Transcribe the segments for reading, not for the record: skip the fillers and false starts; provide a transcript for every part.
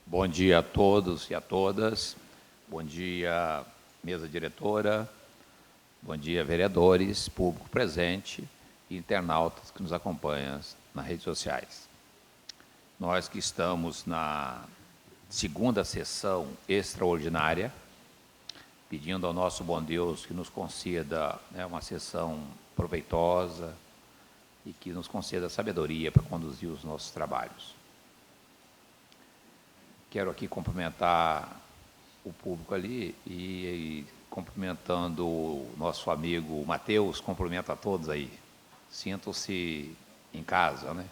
Bom dia a todos e a todas. Bom dia, mesa diretora. Bom dia, vereadores, público presente e internautas que nos acompanham nas redes sociais. Nós que estamos na segunda sessão extraordinária, pedindo ao nosso bom Deus que nos conceda uma sessão proveitosa e que nos conceda sabedoria para conduzir os nossos trabalhos. Quero aqui cumprimentar o público ali e cumprimentando o nosso amigo Matheus, cumprimento a todos aí. Sintam-se em casa, né?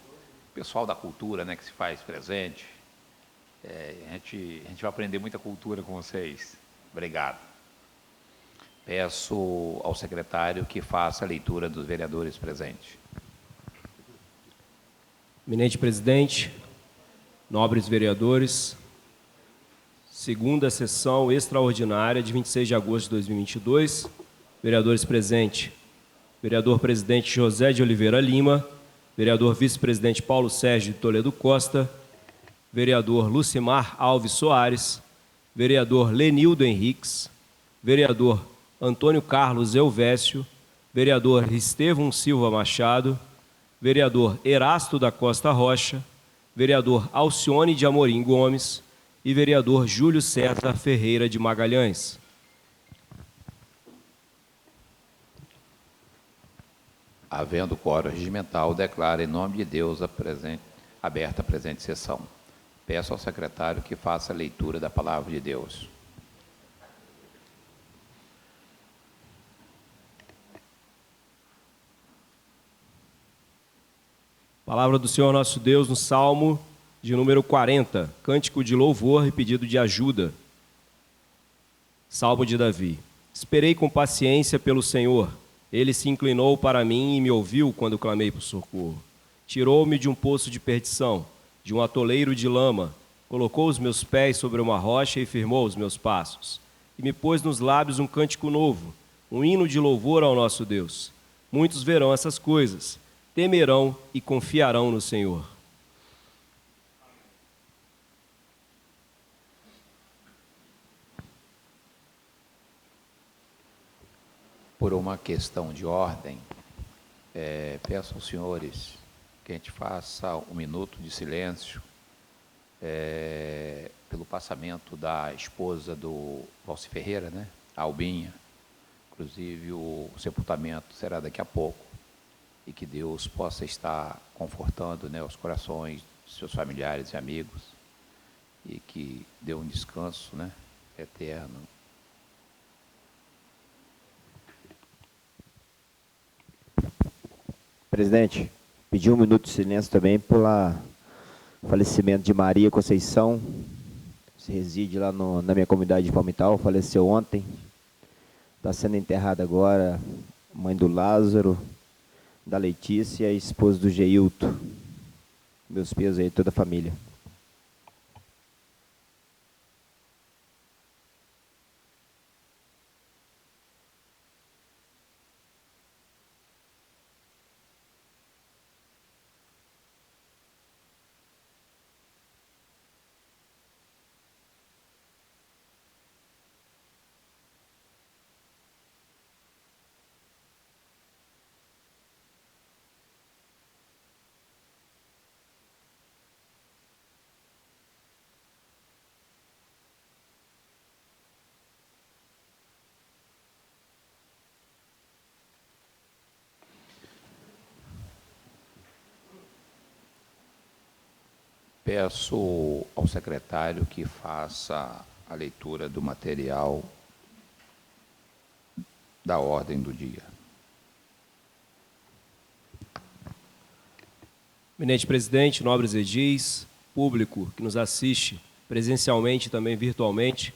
O pessoal da cultura, né, que se faz presente. A gente vai aprender muita cultura com vocês. Obrigado. Peço ao secretário que faça a leitura dos vereadores presentes. Eminente presidente, nobres vereadores, segunda sessão extraordinária de 26 de agosto de 2022. Vereadores presentes: vereador presidente José de Oliveira Lima, vereador vice-presidente Paulo Sérgio de Toledo Costa, vereador Lucimar Alves Soares, vereador Lenildo Henriques, vereador Antônio Carlos Elvésio, vereador Estevão Silva Machado, vereador Erasto da Costa Rocha, vereador Alcione de Amorim Gomes e vereador Júlio César Ferreira de Magalhães. Havendo quórum regimental, declaro em nome de Deus aberta a presente sessão. Peço ao secretário que faça a leitura da palavra de Deus. Palavra do Senhor nosso Deus no Salmo de número 40, cântico de louvor e pedido de ajuda. Salmo de Davi. Esperei com paciência pelo Senhor. Ele se inclinou para mim e me ouviu quando clamei por socorro. Tirou-me de um poço de perdição, de um atoleiro de lama. Colocou os meus pés sobre uma rocha e firmou os meus passos. E me pôs nos lábios um cântico novo, um hino de louvor ao nosso Deus. Muitos verão essas coisas, temerão e confiarão no Senhor. Por uma questão de ordem, peço aos senhores que a gente faça um minuto de silêncio pelo passamento da esposa do Valci Ferreira, né? A Albinha. Inclusive, o sepultamento será daqui a pouco e que Deus possa estar confortando, né, os corações dos seus familiares e amigos e que dê um descanso, né, eterno. Presidente, pedi um minuto de silêncio também pelo falecimento de Maria Conceição, que reside lá na minha comunidade de Palmital, faleceu ontem, está sendo enterrada agora, mãe do Lázaro, da Letícia e esposa do Geilton. Meus pesos aí, toda a família. Peço ao secretário que faça a leitura do material da ordem do dia. Eminente presidente, nobres edis, público que nos assiste presencialmente e também virtualmente,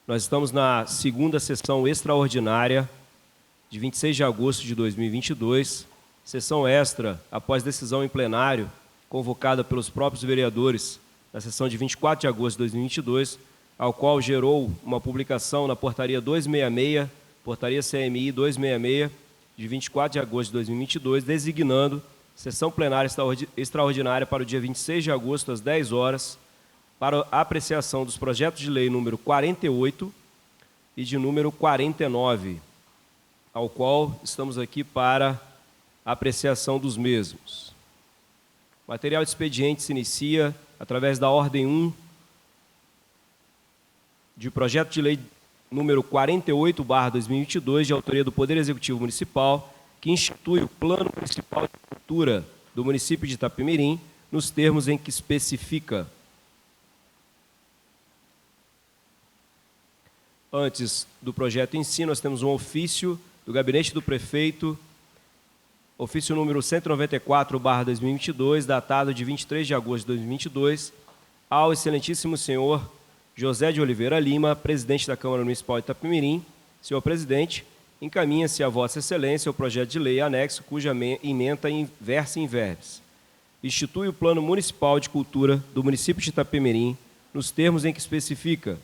nós estamos na segunda sessão extraordinária de 26 de agosto de 2022, sessão extra após decisão em plenário convocada pelos próprios vereadores na sessão de 24 de agosto de 2022, ao qual gerou uma publicação na portaria 266, portaria CMI 266, de 24 de agosto de 2022, designando sessão plenária extraordinária para o dia 26 de agosto, às 10 horas, para a apreciação dos projetos de lei número 48 e de número 49, ao qual estamos aqui para a apreciação dos mesmos. O material de expediente se inicia através da ordem 1 de projeto de lei número 48/2022, de autoria do Poder Executivo Municipal, que institui o Plano Municipal de Cultura do município de Itapemirim, nos termos em que especifica. Antes do projeto em si, nós temos um ofício do Gabinete do Prefeito, ofício número 194/2022, datado de 23 de agosto de 2022, ao excelentíssimo senhor José de Oliveira Lima, presidente da Câmara Municipal de Itapemirim. Senhor presidente, encaminha-se a Vossa Excelência o projeto de lei anexo, cuja ementa versa in verbis. Institui o Plano Municipal de Cultura do município de Itapemirim, nos termos em que especifica.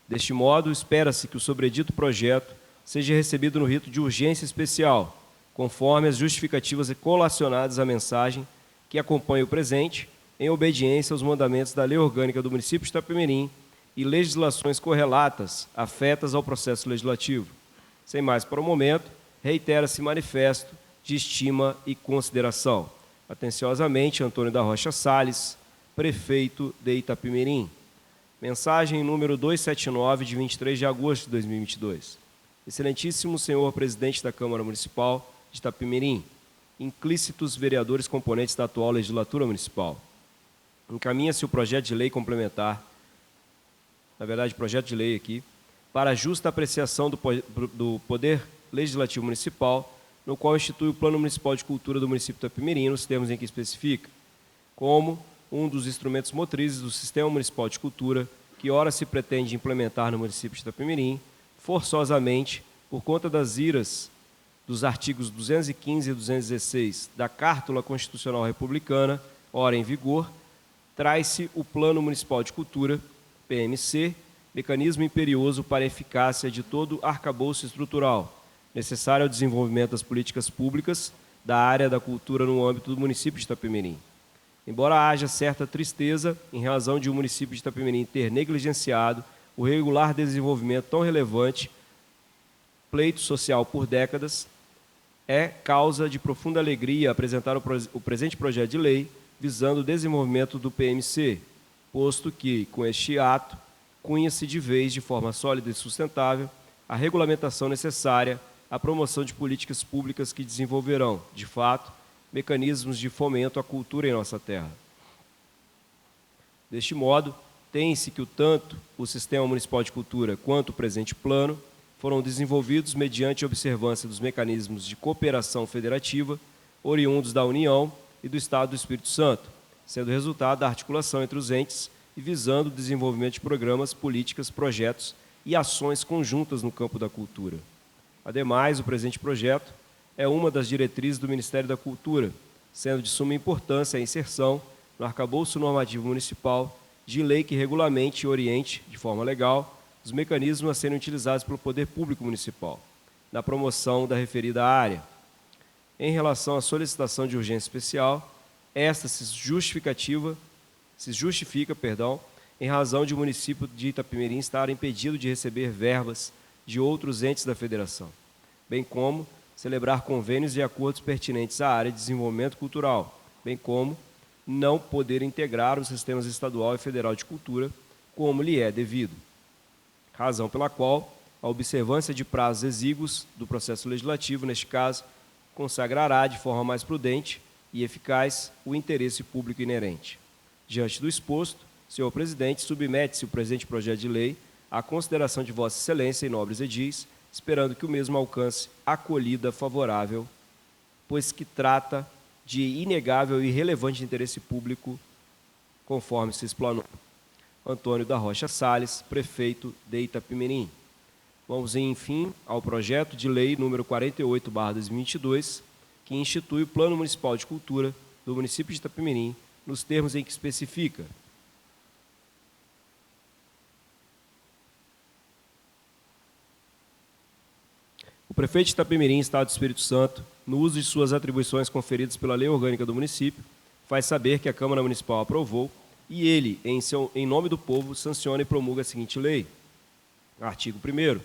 Deste modo, espera-se que o sobredito projeto seja recebido no rito de urgência especial, conforme as justificativas colacionadas à mensagem que acompanha o presente, em obediência aos mandamentos da Lei Orgânica do município de Itapemirim e legislações correlatas afetas ao processo legislativo. Sem mais para o momento, reitera-se manifesto de estima e consideração. Atenciosamente, Antônio da Rocha Salles, prefeito de Itapemirim. Mensagem número 279, de 23 de agosto de 2022. Excelentíssimo senhor presidente da Câmara Municipal de Itapemirim, inclícitos vereadores componentes da atual legislatura municipal. Encaminha-se o projeto de lei complementar, na verdade, projeto de lei aqui, para a justa apreciação do Poder Legislativo Municipal, no qual institui o Plano Municipal de Cultura do município de Itapemirim, nos termos em que especifica, como um dos instrumentos motrizes do Sistema Municipal de Cultura, que ora se pretende implementar no município de Itapemirim, forçosamente, por conta das iras dos artigos 215 e 216 da Cártula Constitucional Republicana, ora em vigor, traz-se o Plano Municipal de Cultura, PMC, mecanismo imperioso para a eficácia de todo arcabouço estrutural, necessário ao desenvolvimento das políticas públicas da área da cultura no âmbito do município de Itapemirim. Embora haja certa tristeza em razão de o município de Itapemirim ter negligenciado o regular desenvolvimento tão relevante, pleito social por décadas, é causa de profunda alegria apresentar o presente projeto de lei visando o desenvolvimento do PMC, posto que, com este ato, cunha-se de vez, de forma sólida e sustentável, a regulamentação necessária à promoção de políticas públicas que desenvolverão, de fato, mecanismos de fomento à cultura em nossa terra. Deste modo, tem-se que tanto o Sistema Municipal de Cultura quanto o presente plano foram desenvolvidos mediante observância dos mecanismos de cooperação federativa oriundos da União e do Estado do Espírito Santo, sendo resultado da articulação entre os entes e visando o desenvolvimento de programas, políticas, projetos e ações conjuntas no campo da cultura. Ademais, o presente projeto é uma das diretrizes do Ministério da Cultura, sendo de suma importância a inserção no arcabouço normativo municipal de lei que regulamente e oriente, de forma legal, os mecanismos a serem utilizados pelo Poder Público Municipal, na promoção da referida área. Em relação à solicitação de urgência especial, esta se justifica, em razão de o município de Itapemirim estar impedido de receber verbas de outros entes da federação, bem como celebrar convênios e acordos pertinentes à área de desenvolvimento cultural, bem como não poder integrar os sistemas estadual e federal de cultura, como lhe é devido. Razão pela qual a observância de prazos exíguos do processo legislativo, neste caso, consagrará de forma mais prudente e eficaz o interesse público inerente. Diante do exposto, senhor presidente, submete-se o presente projeto de lei à consideração de Vossa Excelência e nobres edis, esperando que o mesmo alcance acolhida favorável, pois que trata de inegável e relevante interesse público, conforme se explanou. Antônio da Rocha Salles, prefeito de Itapemirim. Vamos, enfim, ao projeto de lei número 48/2022, que institui o Plano Municipal de Cultura do município de Itapemirim, nos termos em que especifica. O prefeito de Itapemirim, Estado do Espírito Santo, no uso de suas atribuições conferidas pela Lei Orgânica do município, faz saber que a Câmara Municipal aprovou, e ele, em nome do povo, sanciona e promulga a seguinte lei. Artigo 1º.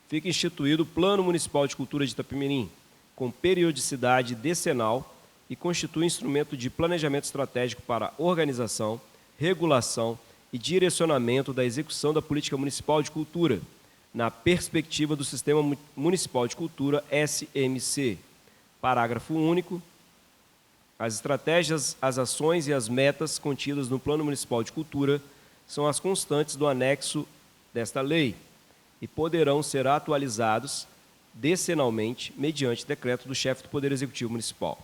Fica instituído o Plano Municipal de Cultura de Itapemirim, com periodicidade decenal, e constitui instrumento de planejamento estratégico para organização, regulação e direcionamento da execução da política municipal de cultura, na perspectiva do Sistema Municipal de Cultura, SMC. Parágrafo único. As estratégias, as ações e as metas contidas no Plano Municipal de Cultura são as constantes do anexo desta lei e poderão ser atualizados decenalmente mediante decreto do chefe do Poder Executivo Municipal.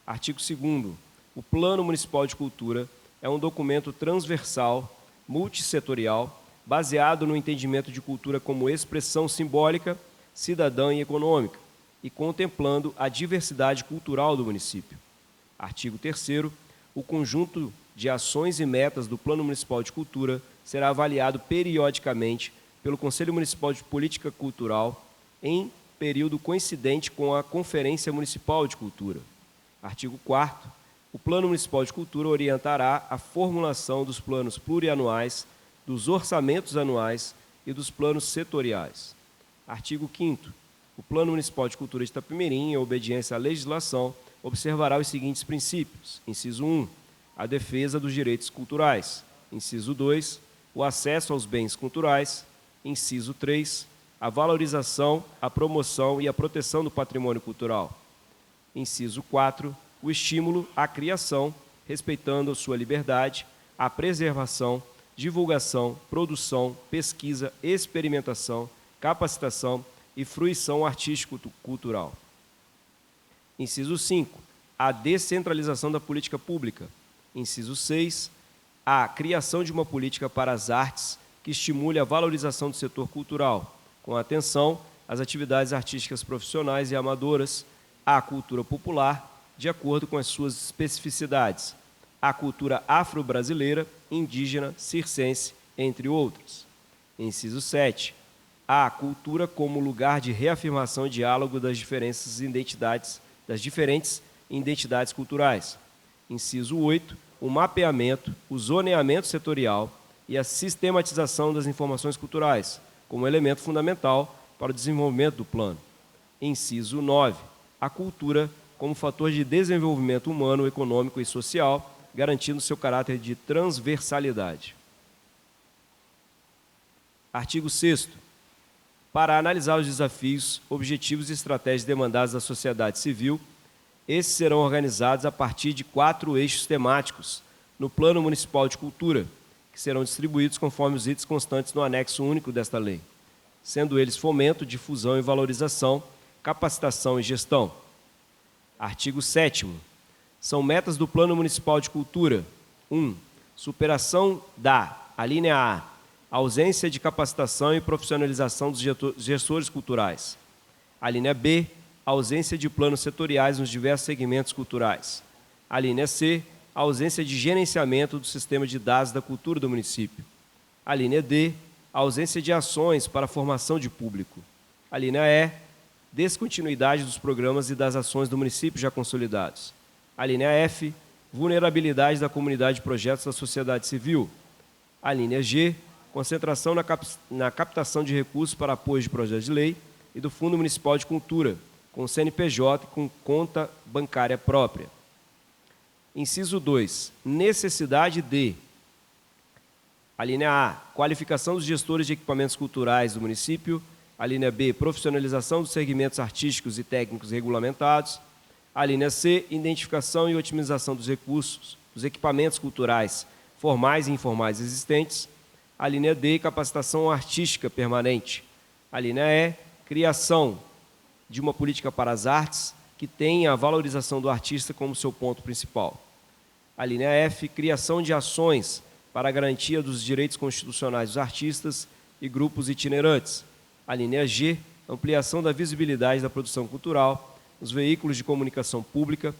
Artigo 2º. O Plano Municipal de Cultura é um documento transversal, multissetorial, baseado no entendimento de cultura como expressão simbólica, cidadã e econômica, e contemplando a diversidade cultural do município. Artigo 3º. O conjunto de ações e metas do Plano Municipal de Cultura será avaliado periodicamente pelo Conselho Municipal de Política Cultural em período coincidente com a Conferência Municipal de Cultura. Artigo 4º. O Plano Municipal de Cultura orientará a formulação dos planos plurianuais, dos orçamentos anuais e dos planos setoriais. Artigo 5º. O Plano Municipal de Cultura de Itapemirim, em obediência à legislação, observará os seguintes princípios. Inciso 1. A defesa dos direitos culturais. Inciso 2. O acesso aos bens culturais. Inciso 3. A valorização, a promoção e a proteção do patrimônio cultural. Inciso 4. O estímulo à criação, respeitando sua liberdade, a preservação, divulgação, produção, pesquisa, experimentação, capacitação e fruição artístico-cultural. Inciso 5. A descentralização da política pública. Inciso 6. A criação de uma política para as artes que estimule a valorização do setor cultural, com atenção às atividades artísticas profissionais e amadoras, à cultura popular, de acordo com as suas especificidades, à cultura afro-brasileira, indígena, circense, entre outras. Inciso 7. A cultura como lugar de reafirmação e diálogo das diferentes identidades culturais. Inciso 8. O mapeamento, o zoneamento setorial e a sistematização das informações culturais, como elemento fundamental para o desenvolvimento do plano. Inciso 9. A cultura como fator de desenvolvimento humano, econômico e social, garantindo seu caráter de transversalidade. Artigo 6º. Para analisar os desafios, objetivos e estratégias demandados da sociedade civil, esses serão organizados a partir de 4 eixos temáticos no Plano Municipal de Cultura, que serão distribuídos conforme os itens constantes no anexo único desta lei, sendo eles fomento, difusão e valorização, capacitação e gestão. Artigo 7º. São metas do Plano Municipal de Cultura. 1. Superação da, alínea A, ausência de capacitação e profissionalização dos gestores culturais. Alínea B, ausência de planos setoriais nos diversos segmentos culturais. Alínea C, ausência de gerenciamento do sistema de dados da cultura do município. Alínea D, ausência de ações para a formação de público. Alínea E, descontinuidade dos programas e das ações do município já consolidados. Alínea F, vulnerabilidade da comunidade de projetos da sociedade civil. Alínea G, concentração na captação de recursos para apoio de projetos de lei e do Fundo Municipal de Cultura, com CNPJ e com conta bancária própria. Inciso 2. Necessidade de. Alínea A, qualificação dos gestores de equipamentos culturais do município. Alínea B, profissionalização dos segmentos artísticos e técnicos regulamentados. Alínea C, identificação e otimização dos recursos, dos equipamentos culturais formais e informais existentes. Alínea D, capacitação artística permanente. Alínea E, criação de uma política para as artes que tenha a valorização do artista como seu ponto principal. Alínea F, criação de ações para a garantia dos direitos constitucionais dos artistas e grupos itinerantes. Alínea G, ampliação da visibilidade da produção cultural nos veículos de comunicação pública.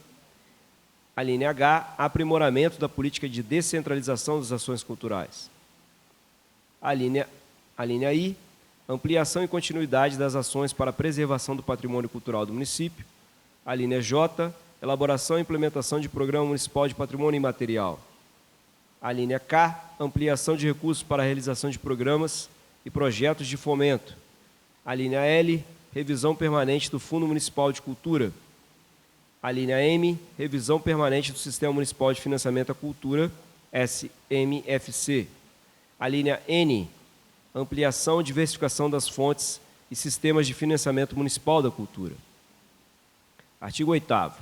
Alínea H, aprimoramento da política de descentralização das ações culturais. Alínea I, ampliação e continuidade das ações para a preservação do patrimônio cultural do município. Alínea J, elaboração e implementação de Programa Municipal de Patrimônio Imaterial. A linha K, ampliação de recursos para a realização de programas e projetos de fomento. A linha L, revisão permanente do Fundo Municipal de Cultura. A linha M, revisão permanente do Sistema Municipal de Financiamento à Cultura, SMFC. A linha N, ampliação e diversificação das fontes e sistemas de financiamento municipal da cultura. Artigo 8º.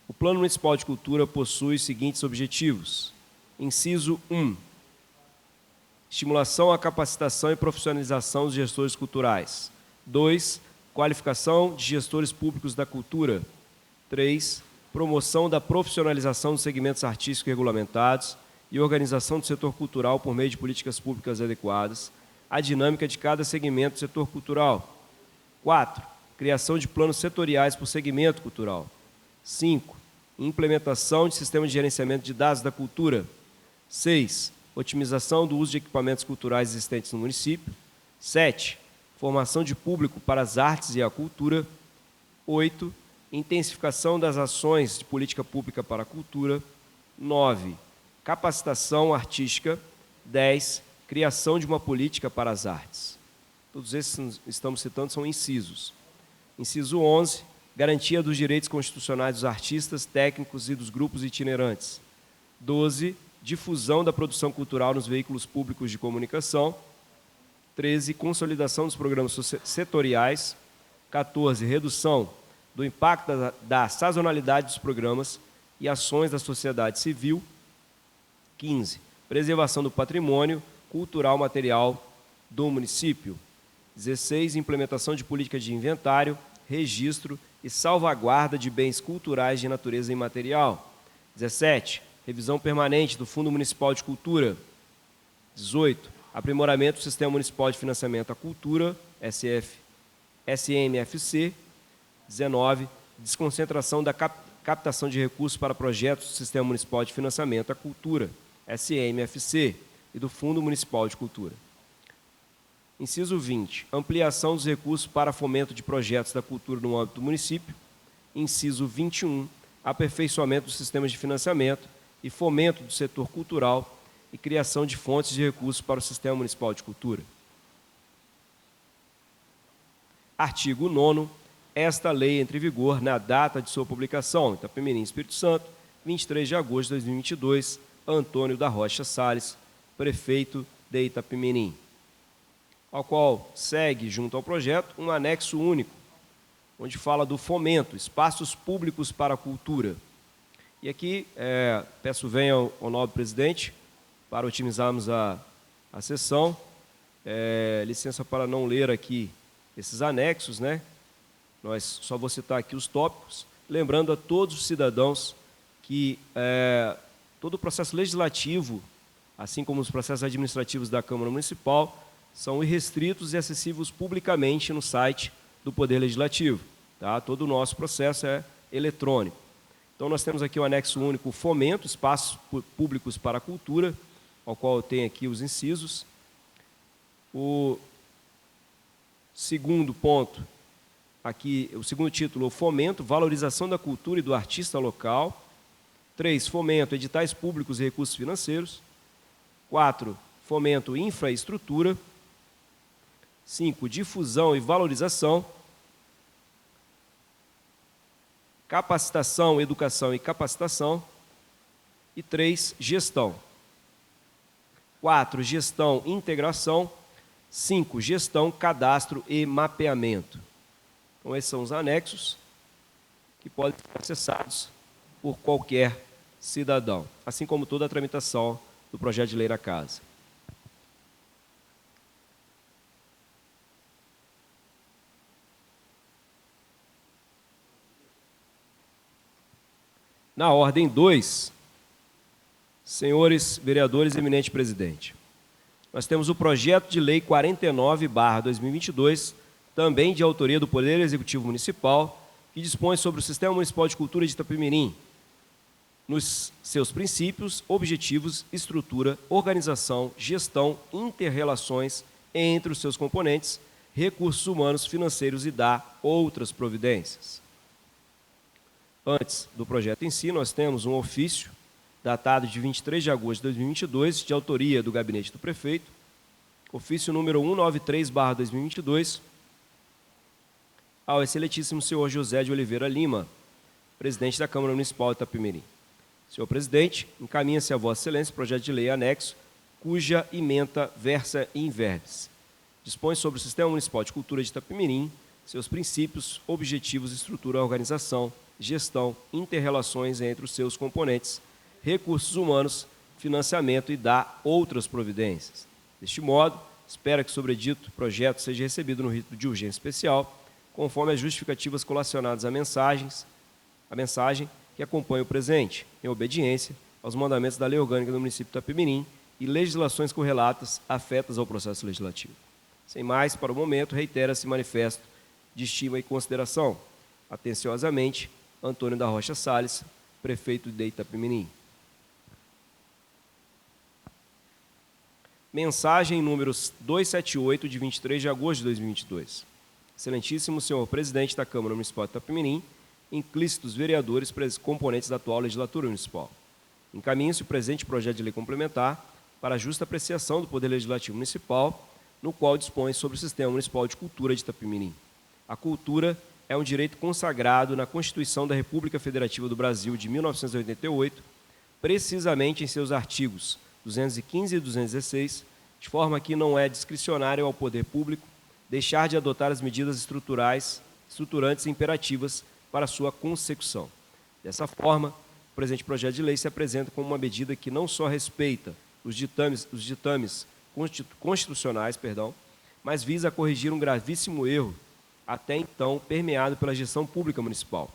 O Plano Municipal de Cultura possui os seguintes objetivos. Inciso 1. Estimulação à capacitação e profissionalização dos gestores culturais. 2. Qualificação de gestores públicos da cultura. 3. Promoção da profissionalização dos segmentos artísticos regulamentados e organização do setor cultural por meio de políticas públicas adequadas à dinâmica de cada segmento do setor cultural. 4. Criação de planos setoriais por segmento cultural. 5. Implementação de sistema de gerenciamento de dados da cultura. 6. Otimização do uso de equipamentos culturais existentes no município. 7. Formação de público para as artes e a cultura. 8. Intensificação das ações de política pública para a cultura. 9. Capacitação artística. 10. Criação de uma política para as artes. Todos esses que estamos citando são incisos. Inciso 11. Garantia dos direitos constitucionais dos artistas, técnicos e dos grupos itinerantes. 12. Difusão da produção cultural nos veículos públicos de comunicação. 13. Consolidação dos programas setoriais. 14. Redução do impacto da sazonalidade dos programas e ações da sociedade civil. 15. Preservação do patrimônio cultural material do município. 16. Implementação de políticas de inventário, registro e salvaguarda de bens culturais de natureza imaterial. 17. Revisão permanente do Fundo Municipal de Cultura. 18. Aprimoramento do Sistema Municipal de Financiamento à Cultura, SMFC. 19. Desconcentração da captação de recursos para projetos do Sistema Municipal de Financiamento à Cultura, SMFC, e do Fundo Municipal de Cultura. Inciso 20. Ampliação dos recursos para fomento de projetos da cultura no âmbito do município. Inciso 21. Aperfeiçoamento dos sistemas de financiamento e fomento do setor cultural e criação de fontes de recursos para o Sistema Municipal de Cultura. Artigo 9º. Esta lei entra em vigor na data de sua publicação. Itapemirim, Espírito Santo, 23 de agosto de 2022. Antônio da Rocha Salles, prefeito de Itapemirim. Ao qual segue, junto ao projeto, um anexo único, onde fala do fomento, espaços públicos para a cultura. E aqui, peço venha ao nobre presidente, para otimizarmos a sessão, licença para não ler aqui esses anexos, né? Nós só vou citar aqui os tópicos, lembrando a todos os cidadãos que todo o processo legislativo, assim como os processos administrativos da Câmara Municipal, são irrestritos e acessíveis publicamente no site do Poder Legislativo. Tá? Todo o nosso processo é eletrônico. Então, nós temos aqui o anexo único, fomento, espaços públicos para a cultura, ao qual eu tenho aqui os incisos. O segundo ponto, aqui, o segundo título, o fomento, valorização da cultura e do artista local. 3, fomento, editais públicos e recursos financeiros. 4, fomento, infraestrutura. 5, difusão e valorização. Capacitação, educação e capacitação. E 3, gestão. 4, gestão e integração. 5, gestão, cadastro e mapeamento. Então, esses são os anexos que podem ser acessados por qualquer cidadão, assim como toda a tramitação do projeto de lei da Casa. Na ordem 2, senhores vereadores e eminente presidente, nós temos o projeto de lei 49/2022, também de autoria do Poder Executivo Municipal, que dispõe sobre o Sistema Municipal de Cultura de Itapemirim, nos seus princípios, objetivos, estrutura, organização, gestão, interrelações entre os seus componentes, recursos humanos, financeiros e dá outras providências. Antes do projeto em si, nós temos um ofício datado de 23 de agosto de 2022, de autoria do Gabinete do Prefeito, ofício número 193/2022, ao excelentíssimo senhor José de Oliveira Lima, presidente da Câmara Municipal de Itapemirim. Senhor presidente, encaminha-se a Vossa Excelência o projeto de lei anexo, cuja ementa versa in verbis. Dispõe sobre o Sistema Municipal de Cultura de Itapemirim, seus princípios, objetivos, estrutura, organização, gestão, interrelações entre os seus componentes, recursos humanos, financiamento e dá outras providências. Deste modo, espera que o sobredito projeto seja recebido no rito de urgência especial, conforme as justificativas colacionadas à mensagem que acompanha o presente, em obediência aos mandamentos da Lei Orgânica do município de Itapemirim e legislações correlatas afetas ao processo legislativo. Sem mais, para o momento, reitera-se manifesto de estima e consideração. Atenciosamente, Antônio da Rocha Salles, prefeito de Itapemirim. Mensagem número 278, de 23 de agosto de 2022. Excelentíssimo senhor presidente da Câmara Municipal de Itapemirim, implícitos vereadores componentes da atual legislatura municipal. Encaminhe-se o presente projeto de lei complementar para a justa apreciação do Poder Legislativo Municipal, no qual dispõe sobre o Sistema Municipal de Cultura de Itapemirim. A cultura é um direito consagrado na Constituição da República Federativa do Brasil de 1988, precisamente em seus artigos 215 e 216, de forma que não é discricionário ao poder público deixar de adotar as medidas estruturantes e imperativas para sua consecução. Dessa forma, o presente projeto de lei se apresenta como uma medida que não só respeita os ditames constitucionais, mas visa corrigir um gravíssimo erro até então permeado pela gestão pública municipal,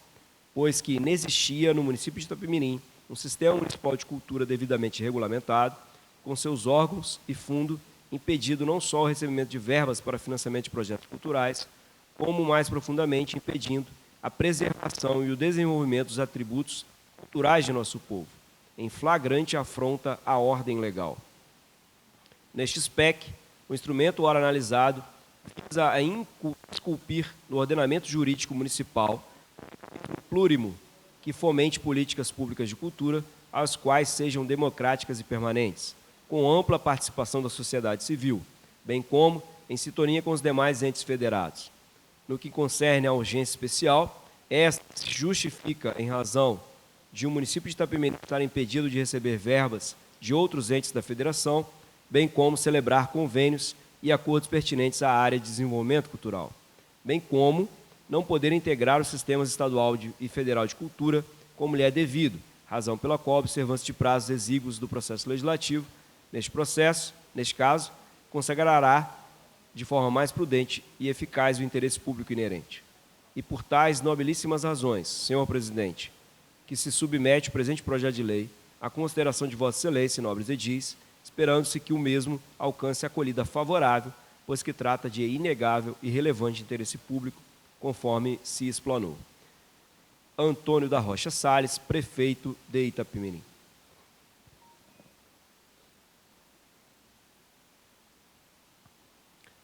pois que inexistia no município de Itapemirim um sistema municipal de cultura devidamente regulamentado, com seus órgãos e fundo, impedindo não só o recebimento de verbas para financiamento de projetos culturais, como mais profundamente impedindo a preservação e o desenvolvimento dos atributos culturais de nosso povo, em flagrante afronta à ordem legal. Neste SPEC, o instrumento ora analisado visa a esculpir no ordenamento jurídico municipal um plurimo que fomente políticas públicas de cultura, as quais sejam democráticas e permanentes, com ampla participação da sociedade civil, bem como em sintonia com os demais entes federados. No que concerne à urgência especial, esta se justifica em razão de o município de Itapemirim estar impedido de receber verbas de outros entes da federação, bem como celebrar convênios e acordos pertinentes à área de desenvolvimento cultural, bem como não poder integrar os sistemas estadual e federal de cultura como lhe é devido, razão pela qual a observância de prazos exíguos do processo legislativo, neste caso, consagrará de forma mais prudente e eficaz o interesse público inerente. E por tais nobilíssimas razões, senhor presidente, que se submete o presente projeto de lei à consideração de Vossa Excelência, nobres edis, esperando-se que o mesmo alcance acolhida favorável, pois que trata de inegável e relevante interesse público, conforme se explanou. Antônio da Rocha Salles, prefeito de Itapemirim.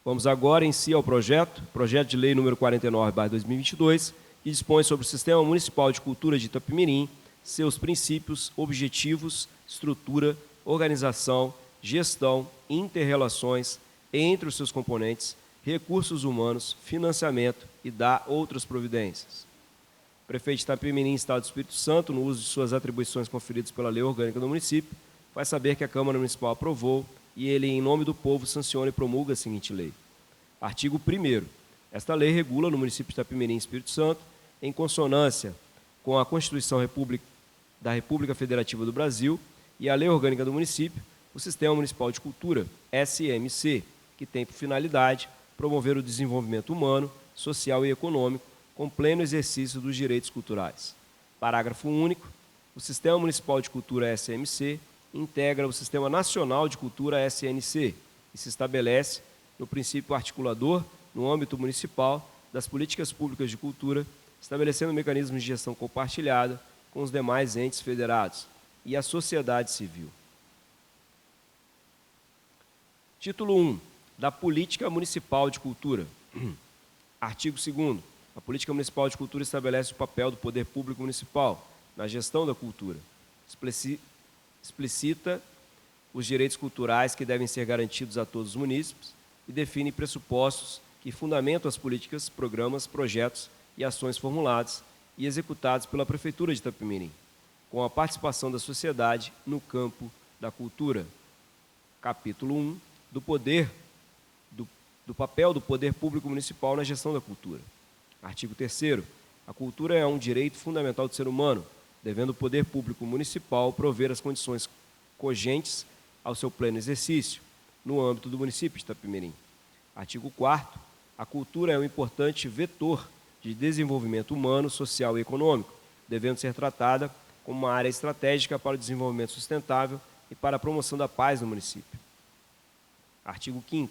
Vamos agora em si ao projeto de lei número 49/2022, que dispõe sobre o Sistema Municipal de Cultura de Itapemirim, seus princípios, objetivos, estrutura, organização, gestão, interrelações entre os seus componentes, recursos humanos, financiamento e dá outras providências. O prefeito de Itapemirim, Estado do Espírito Santo, no uso de suas atribuições conferidas pela Lei Orgânica do município, faz saber que a Câmara Municipal aprovou e ele, em nome do povo, sanciona e promulga a seguinte lei. Artigo 1º. Esta lei regula no município de Itapemirim, Espírito Santo, em consonância com a Constituição da República Federativa do Brasil e a Lei Orgânica do município, o Sistema Municipal de Cultura, SMC, que tem por finalidade promover o desenvolvimento humano, social e econômico, com pleno exercício dos direitos culturais. Parágrafo único. O Sistema Municipal de Cultura, SMC, integra o Sistema Nacional de Cultura, SNC, e se estabelece no princípio articulador, no âmbito municipal, das políticas públicas de cultura, estabelecendo mecanismos de gestão compartilhada com os demais entes federados e a sociedade civil. Título 1. Da Política Municipal de Cultura. Artigo 2º. A Política Municipal de Cultura estabelece o papel do poder público municipal na gestão da cultura, explicita os direitos culturais que devem ser garantidos a todos os munícipes e define pressupostos que fundamentam as políticas, programas, projetos e ações formuladas e executados pela Prefeitura de Itapemirim, com a participação da sociedade no campo da cultura. Capítulo 1, do papel do poder público municipal na gestão da cultura. Artigo 3º. A cultura é um direito fundamental do ser humano, devendo o poder público municipal prover as condições cogentes ao seu pleno exercício, no âmbito do município de Itapemirim. Artigo 4º. A cultura é um importante vetor de desenvolvimento humano, social e econômico, devendo ser tratada como uma área estratégica para o desenvolvimento sustentável e para a promoção da paz no município. Artigo 5º.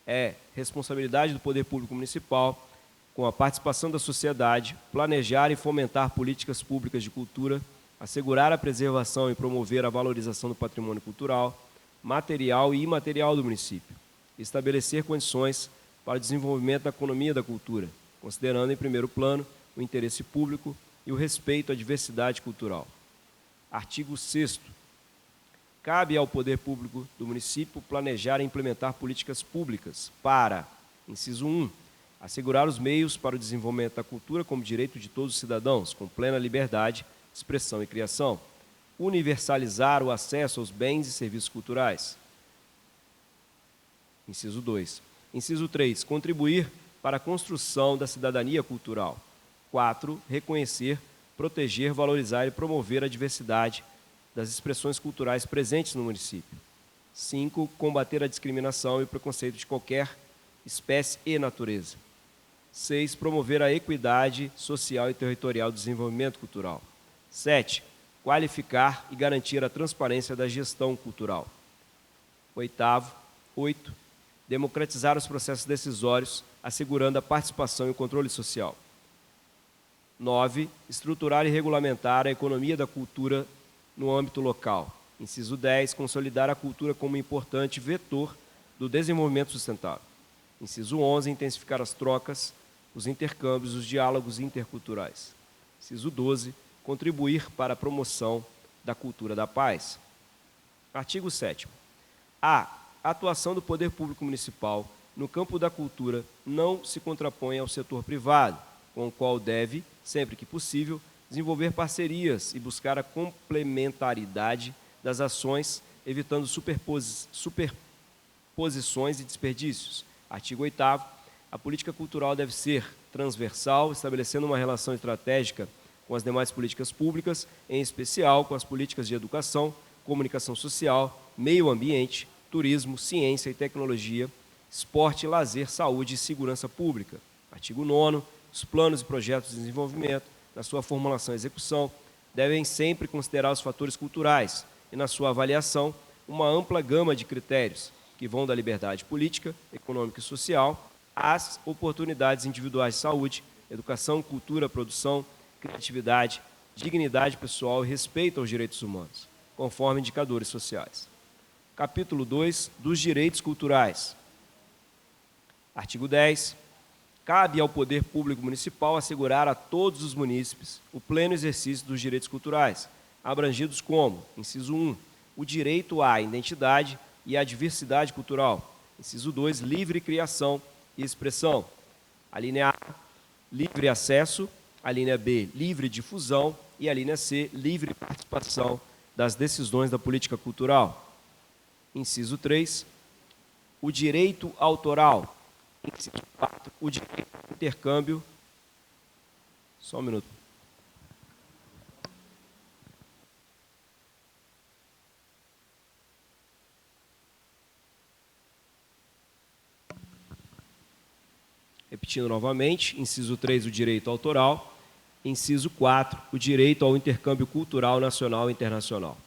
É responsabilidade do poder público municipal, com a participação da sociedade, planejar e fomentar políticas públicas de cultura, assegurar a preservação e promover a valorização do patrimônio cultural, material e imaterial do município, estabelecer condições para o desenvolvimento da economia da cultura, considerando em primeiro plano o interesse público e o respeito à diversidade cultural. Artigo 6º. Cabe ao poder público do município planejar e implementar políticas públicas para, inciso 1, assegurar os meios para o desenvolvimento da cultura como direito de todos os cidadãos, com plena liberdade de expressão e criação. Universalizar o acesso aos bens e serviços culturais. Inciso 2. Inciso 3. Contribuir para a construção da cidadania cultural. 4. Reconhecer, proteger, valorizar e promover a diversidade das expressões culturais presentes no município. 5. Combater a discriminação e o preconceito de qualquer espécie e natureza. 6. Promover a equidade social e territorial do desenvolvimento cultural. 7. Qualificar e garantir a transparência da gestão cultural. 8. Democratizar os processos decisórios, assegurando a participação e o controle social. 9. Estruturar e regulamentar a economia da cultura no âmbito local. Inciso 10. Consolidar a cultura como importante vetor do desenvolvimento sustentável. Inciso 11. Intensificar as trocas, os intercâmbios, os diálogos interculturais. Inciso 12. Contribuir para a promoção da cultura da paz. Artigo 7º. A atuação do poder público municipal no campo da cultura não se contrapõe ao setor privado, com o qual deve, sempre que possível, desenvolver parcerias e buscar a complementaridade das ações, evitando superposições e desperdícios. Artigo 8º. A política cultural deve ser transversal, estabelecendo uma relação estratégica com as demais políticas públicas, em especial com as políticas de educação, comunicação social, meio ambiente, turismo, ciência e tecnologia, esporte, lazer, saúde e segurança pública. Artigo 9º. Os planos e projetos de desenvolvimento, na sua formulação e execução, devem sempre considerar os fatores culturais e, na sua avaliação, uma ampla gama de critérios que vão da liberdade política, econômica e social às oportunidades individuais de saúde, educação, cultura, produção, criatividade, dignidade pessoal e respeito aos direitos humanos, conforme indicadores sociais. Capítulo 2. Dos direitos culturais. Artigo 10. Cabe ao poder público municipal assegurar a todos os munícipes o pleno exercício dos direitos culturais, abrangidos como, inciso 1, o direito à identidade e à diversidade cultural. Inciso 2, livre criação e expressão. A linha A, livre acesso. A linha B, livre difusão. E a linha C, livre participação das decisões da política cultural. Inciso 3, o direito autoral. Inciso 4, o direito ao intercâmbio. Só um minuto. Repetindo novamente, inciso 3, o direito autoral. Inciso 4, o direito ao intercâmbio cultural nacional e internacional.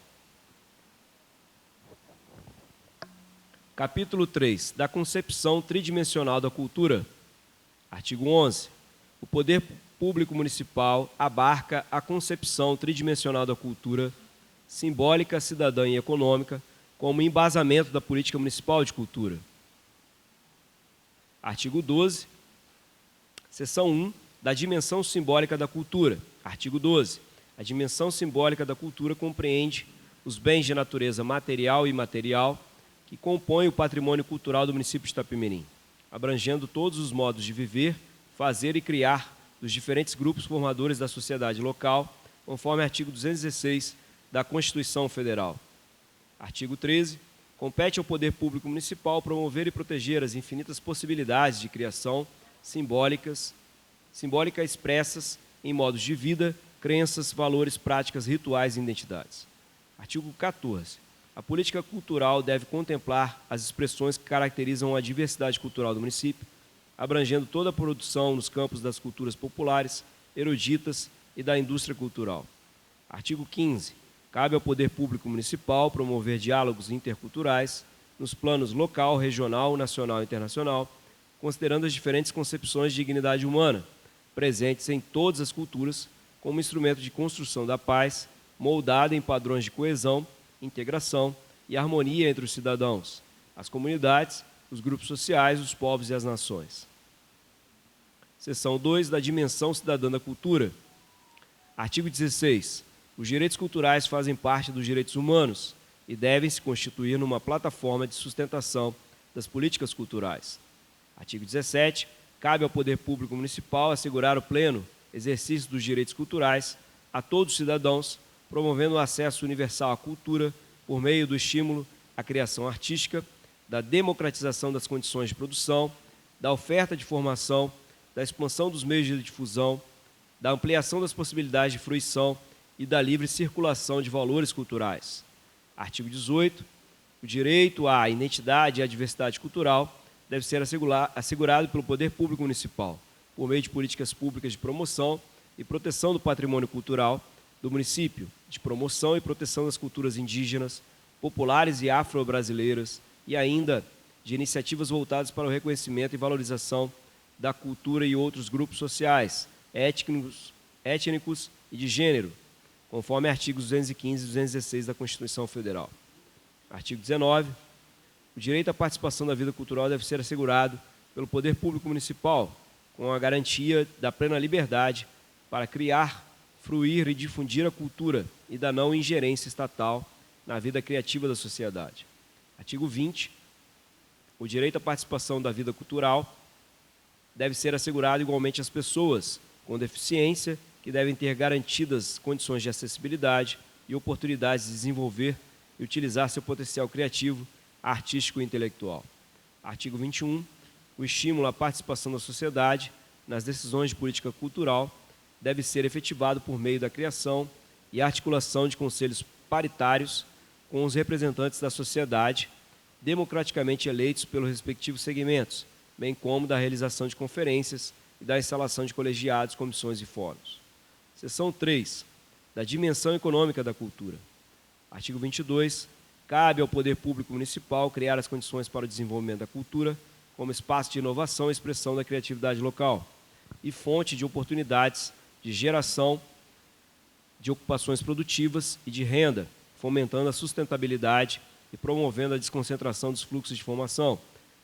Capítulo 3, da concepção tridimensional da cultura. Artigo 11. O poder público municipal abarca a concepção tridimensional da cultura, simbólica, cidadã e econômica, como embasamento da política municipal de cultura. Artigo 12. Seção 1, da dimensão simbólica da cultura. Artigo 12. A dimensão simbólica da cultura compreende os bens de natureza material e imaterial que compõem o patrimônio cultural do município de Itapemirim, abrangendo todos os modos de viver, fazer e criar dos diferentes grupos formadores da sociedade local, conforme artigo 216 da Constituição Federal. Artigo 13. Compete ao Poder Público Municipal promover e proteger as infinitas possibilidades de criação simbólica expressas em modos de vida, crenças, valores, práticas, rituais e identidades. Artigo 14. A política cultural deve contemplar as expressões que caracterizam a diversidade cultural do município, abrangendo toda a produção nos campos das culturas populares, eruditas e da indústria cultural. Artigo 15. Cabe ao Poder Público Municipal promover diálogos interculturais nos planos local, regional, nacional e internacional, considerando as diferentes concepções de dignidade humana, presentes em todas as culturas, como instrumento de construção da paz, moldado em padrões de coesão, integração e harmonia entre os cidadãos, as comunidades, os grupos sociais, os povos e as nações. Seção 2 da dimensão cidadã da cultura. Artigo 16. Os direitos culturais fazem parte dos direitos humanos e devem se constituir numa plataforma de sustentação das políticas culturais. Artigo 17. Cabe ao Poder Público Municipal assegurar o pleno exercício dos direitos culturais a todos os cidadãos, promovendo o acesso universal à cultura por meio do estímulo à criação artística, da democratização das condições de produção, da oferta de formação, da expansão dos meios de difusão, da ampliação das possibilidades de fruição e da livre circulação de valores culturais. Artigo 18. O direito à identidade e à diversidade cultural deve ser assegurado pelo Poder Público Municipal, por meio de políticas públicas de promoção e proteção do patrimônio cultural do município, de promoção e proteção das culturas indígenas, populares e afro-brasileiras, e ainda de iniciativas voltadas para o reconhecimento e valorização da cultura e outros grupos sociais, étnicos e de gênero, conforme artigos 215 e 216 da Constituição Federal. Artigo 19. O direito à participação da vida cultural deve ser assegurado pelo Poder Público Municipal, com a garantia da plena liberdade para criar, fruir e difundir a cultura e da não ingerência estatal na vida criativa da sociedade. Artigo 20. O direito à participação da vida cultural deve ser assegurado igualmente às pessoas com deficiência, que devem ter garantidas condições de acessibilidade e oportunidades de desenvolver e utilizar seu potencial criativo, artístico e intelectual. Artigo 21. O estímulo à participação da sociedade nas decisões de política cultural deve ser efetivado por meio da criação e articulação de conselhos paritários com os representantes da sociedade, democraticamente eleitos pelos respectivos segmentos, bem como da realização de conferências e da instalação de colegiados, comissões e fóruns. Seção 3. Da dimensão econômica da cultura. Artigo 22. Cabe ao Poder Público Municipal criar as condições para o desenvolvimento da cultura como espaço de inovação e expressão da criatividade local e fonte de oportunidades de geração de ocupações produtivas e de renda, fomentando a sustentabilidade e promovendo a desconcentração dos fluxos de formação,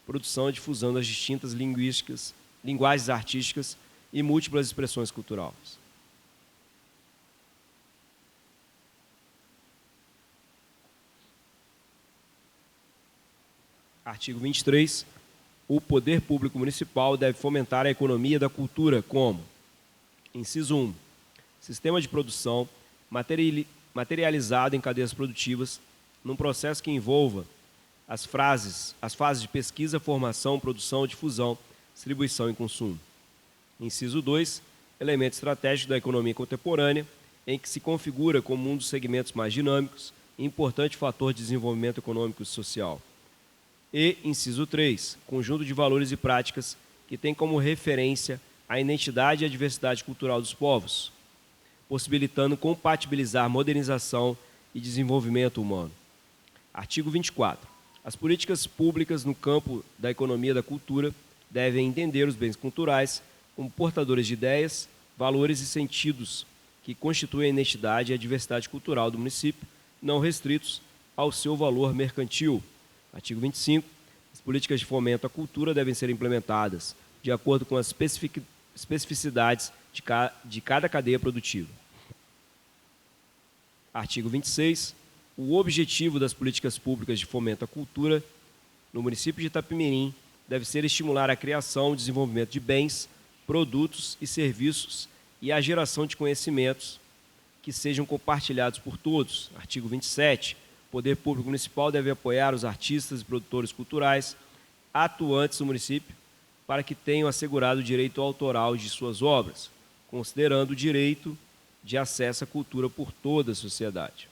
produção e difusão das distintas linguagens artísticas e múltiplas expressões culturais. Artigo 23. O Poder Público Municipal deve fomentar a economia da cultura como: inciso 1. Sistema de produção materializado em cadeias produtivas, num processo que envolva as fases de pesquisa, formação, produção, difusão, distribuição e consumo. Inciso 2. Elemento estratégico da economia contemporânea, em que se configura como um dos segmentos mais dinâmicos e importante fator de desenvolvimento econômico e social. E, inciso 3, conjunto de valores e práticas que tem como referência a identidade e a diversidade cultural dos povos, possibilitando compatibilizar modernização e desenvolvimento humano. Artigo 24. As políticas públicas no campo da economia da cultura devem entender os bens culturais como portadores de ideias, valores e sentidos que constituem a identidade e a diversidade cultural do município, não restritos ao seu valor mercantil. Artigo 25. As políticas de fomento à cultura devem ser implementadas de acordo com as especificidades de cada cadeia produtiva. Artigo 26. O objetivo das políticas públicas de fomento à cultura no município de Itapemirim deve ser estimular a criação e desenvolvimento de bens, produtos e serviços e a geração de conhecimentos que sejam compartilhados por todos. Artigo 27. O poder público municipal deve apoiar os artistas e produtores culturais atuantes no município para que tenham assegurado o direito autoral de suas obras, considerando o direito de acesso à cultura por toda a sociedade.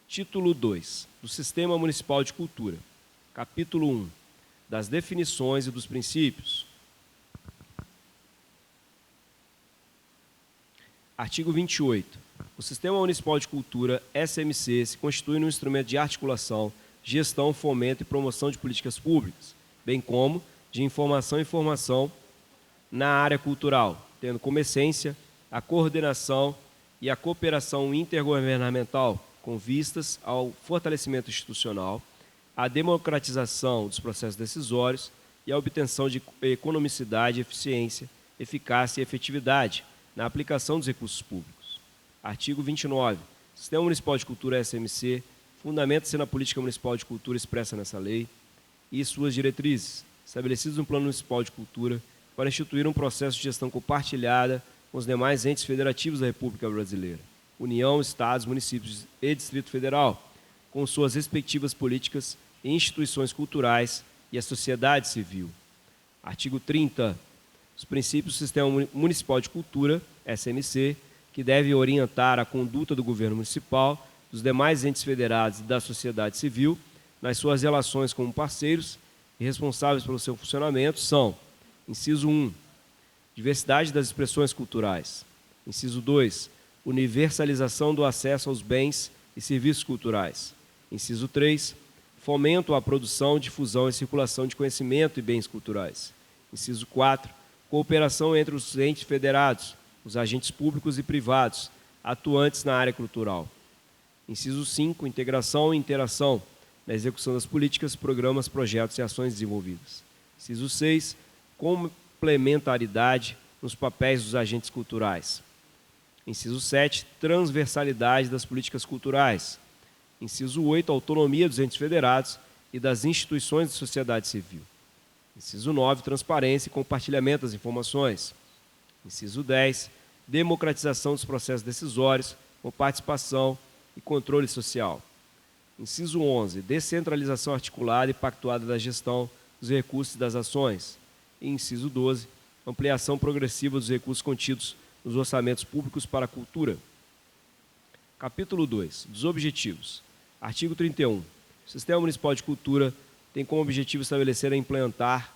Título 2. Do Sistema Municipal de Cultura. Capítulo 1. Das definições e dos princípios. Artigo 28. O Sistema Municipal de Cultura, SMC, se constitui num instrumento de articulação, gestão, fomento e promoção de políticas públicas, bem como de informação e formação na área cultural, tendo como essência a coordenação e a cooperação intergovernamental com vistas ao fortalecimento institucional, à democratização dos processos decisórios e à obtenção de economicidade, eficiência, eficácia e efetividade na aplicação dos recursos públicos. Artigo 29. O Sistema Municipal de Cultura SMC fundamenta-se na política municipal de cultura expressa nessa lei e suas diretrizes, estabelecidas no Plano Municipal de Cultura, para instituir um processo de gestão compartilhada com os demais entes federativos da República Brasileira, União, Estados, municípios e Distrito Federal, com suas respectivas políticas e instituições culturais e a sociedade civil. Artigo 30. Os princípios do Sistema Municipal de Cultura, SMC, que devem orientar a conduta do governo municipal, dos demais entes federados e da sociedade civil, nas suas relações como parceiros e responsáveis pelo seu funcionamento, são: inciso 1, diversidade das expressões culturais; inciso 2, universalização do acesso aos bens e serviços culturais; inciso 3, fomento à produção, difusão e circulação de conhecimento e bens culturais; inciso 4, cooperação entre os entes federados, os agentes públicos e privados atuantes na área cultural; inciso 5, integração e interação na execução das políticas, programas, projetos e ações desenvolvidas; inciso 6, complementaridade nos papéis dos agentes culturais; inciso 7, transversalidade das políticas culturais; inciso 8, autonomia dos entes federados e das instituições da sociedade civil; inciso 9, transparência e compartilhamento das informações; inciso 10, democratização dos processos decisórios com participação e controle social; inciso 11, descentralização articulada e pactuada da gestão dos recursos e das ações; e inciso 12, ampliação progressiva dos recursos contidos nos orçamentos públicos para a cultura. Capítulo 2. Dos objetivos. Artigo 31. O Sistema Municipal de Cultura tem como objetivo estabelecer e implantar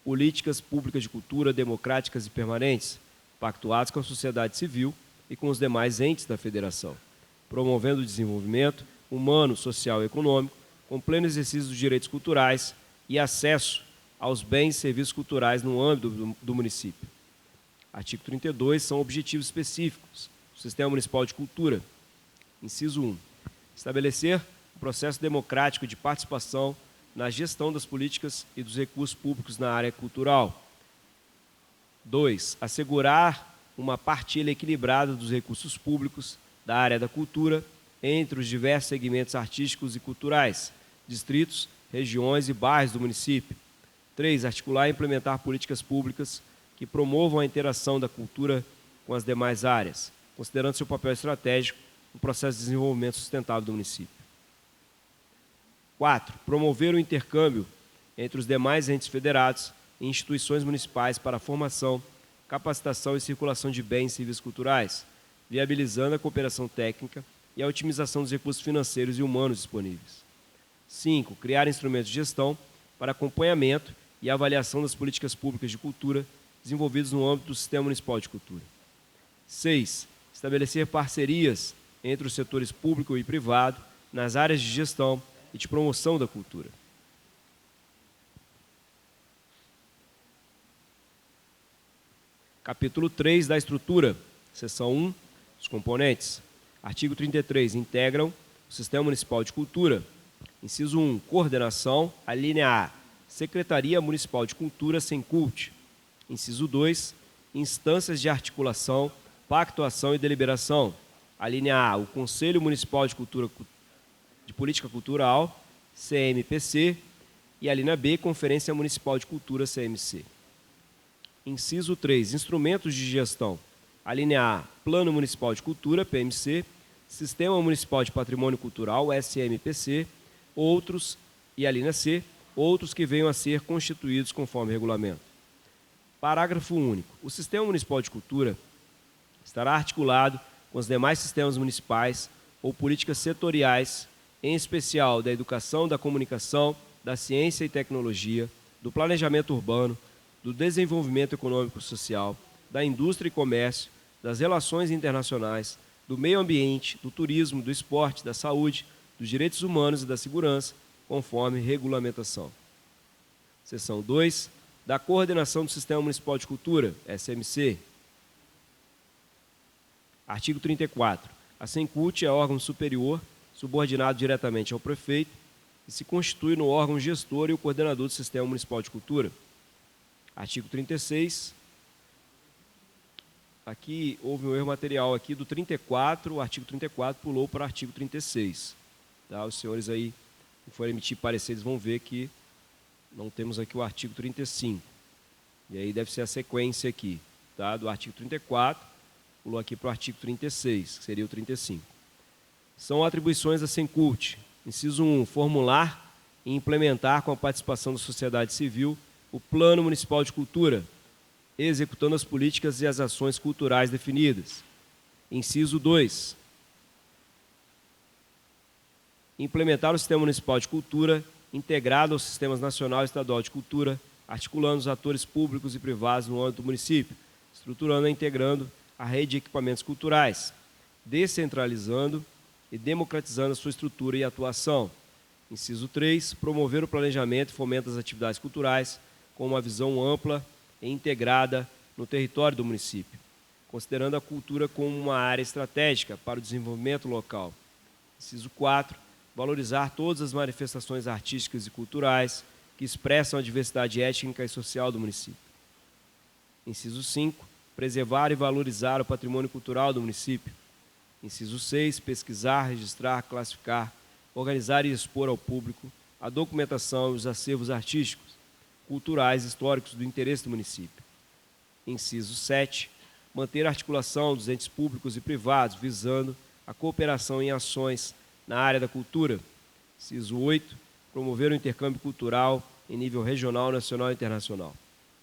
políticas públicas de cultura democráticas e permanentes, pactuadas com a sociedade civil e com os demais entes da Federação, promovendo o desenvolvimento humano, social e econômico, com pleno exercício dos direitos culturais e acesso aos bens e serviços culturais no âmbito do município. Artigo 32. São objetivos específicos do Sistema Municipal de Cultura. Inciso 1. Estabelecer um processo democrático de participação na gestão das políticas e dos recursos públicos na área cultural. 2. Assegurar uma partilha equilibrada dos recursos públicos da área da cultura entre os diversos segmentos artísticos e culturais, distritos, regiões e bairros do município. 3. Articular e implementar políticas públicas que promovam a interação da cultura com as demais áreas, considerando seu papel estratégico no processo de desenvolvimento sustentável do município. 4. Promover o intercâmbio entre os demais entes federados e instituições municipais para a formação, capacitação e circulação de bens e serviços culturais, viabilizando a cooperação técnica e a otimização dos recursos financeiros e humanos disponíveis. 5. Criar instrumentos de gestão para acompanhamento e avaliação das políticas públicas de cultura desenvolvidas no âmbito do Sistema Municipal de Cultura. 6. Estabelecer parcerias entre os setores público e privado nas áreas de gestão e de promoção da cultura. Capítulo 3 da estrutura, seção 1, os componentes. Artigo 33. Integram o Sistema Municipal de Cultura. Inciso 1. Coordenação. A linha A. Secretaria Municipal de Cultura, SEMCULT. Inciso 2. Instâncias de articulação, pactuação e deliberação. A linha A. O Conselho Municipal de Cultura de Política Cultural, CMPC, e a linha B, Conferência Municipal de Cultura, CMC. Inciso 3, instrumentos de gestão. A linha A, Plano Municipal de Cultura, PMC, Sistema Municipal de Patrimônio Cultural, SMPC, outros, e a linha C, outros que venham a ser constituídos conforme regulamento. Parágrafo único. O Sistema Municipal de Cultura estará articulado com os demais sistemas municipais ou políticas setoriais, em especial da educação, da comunicação, da ciência e tecnologia, do planejamento urbano, do desenvolvimento econômico e social, da indústria e comércio, das relações internacionais, do meio ambiente, do turismo, do esporte, da saúde, dos direitos humanos e da segurança, conforme regulamentação. Seção 2, da coordenação do Sistema Municipal de Cultura, SMC. Artigo 34. A Sencult é órgão superior, subordinado diretamente ao prefeito, e se constitui no órgão gestor e o coordenador do Sistema Municipal de Cultura. Artigo 36. Aqui houve um erro material aqui do 34, o artigo 34 pulou para o artigo 36. Tá? Os senhores aí que forem emitir pareceres vão ver que não temos aqui o artigo 35. E aí deve ser a sequência aqui, tá? Do artigo 34, pulou aqui para o artigo 36, que seria o 35. São atribuições da Sencult. Inciso 1, formular e implementar com a participação da sociedade civil o Plano Municipal de Cultura, executando as políticas e as ações culturais definidas. Inciso 2, implementar o Sistema Municipal de Cultura integrado aos sistemas nacional e estadual de cultura, articulando os atores públicos e privados no âmbito do município, estruturando e integrando a rede de equipamentos culturais, descentralizando e democratizando a sua estrutura e atuação. Inciso 3, promover o planejamento e fomento das atividades culturais com uma visão ampla e integrada no território do município, considerando a cultura como uma área estratégica para o desenvolvimento local. Inciso 4, valorizar todas as manifestações artísticas e culturais que expressam a diversidade étnica e social do município. Inciso 5, preservar e valorizar o patrimônio cultural do município. Inciso 6, pesquisar, registrar, classificar, organizar e expor ao público a documentação e os acervos artísticos, culturais e históricos do interesse do município. Inciso 7, manter a articulação dos entes públicos e privados, visando a cooperação em ações na área da cultura. Inciso 8, promover o intercâmbio cultural em nível regional, nacional e internacional.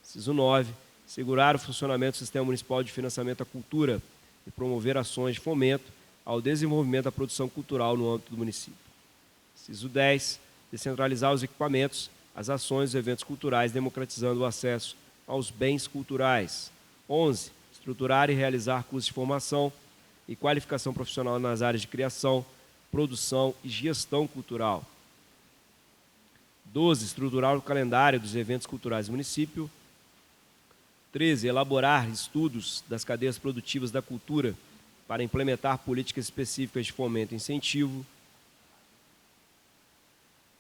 Inciso 9, segurar o funcionamento do Sistema Municipal de Financiamento à Cultura e promover ações de fomento ao desenvolvimento da produção cultural no âmbito do município. Inciso 10, descentralizar os equipamentos, as ações e os eventos culturais, democratizando o acesso aos bens culturais. 11, estruturar e realizar cursos de formação e qualificação profissional nas áreas de criação, produção e gestão cultural. 12, estruturar o calendário dos eventos culturais do município. 13, elaborar estudos das cadeias produtivas da cultura para implementar políticas específicas de fomento e incentivo.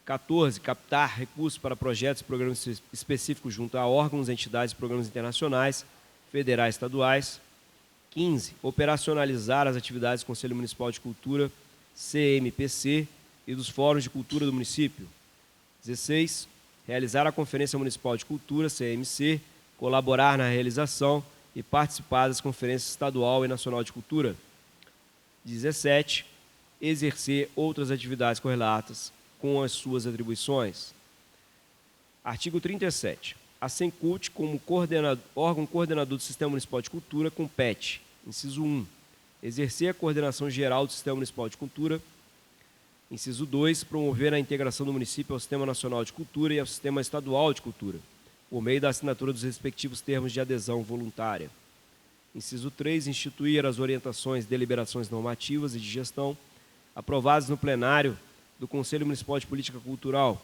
14, captar recursos para projetos e programas específicos junto a órgãos, entidades e programas internacionais, federais e estaduais. 15, operacionalizar as atividades do Conselho Municipal de Cultura, CMPC, e dos fóruns de cultura do município. 16, realizar a Conferência Municipal de Cultura, CMC, colaborar na realização e participar das conferências estadual e nacional de cultura. 17, exercer outras atividades correlatas com as suas atribuições. Artigo 37. A Sencult, como órgão coordenador do Sistema Municipal de Cultura, compete, inciso 1, exercer a coordenação geral do Sistema Municipal de Cultura. Inciso 2, promover a integração do município ao Sistema Nacional de Cultura e ao Sistema Estadual de Cultura, por meio da assinatura dos respectivos termos de adesão voluntária. Inciso 3, instituir as orientações, deliberações normativas e de gestão aprovadas no plenário do Conselho Municipal de Política Cultural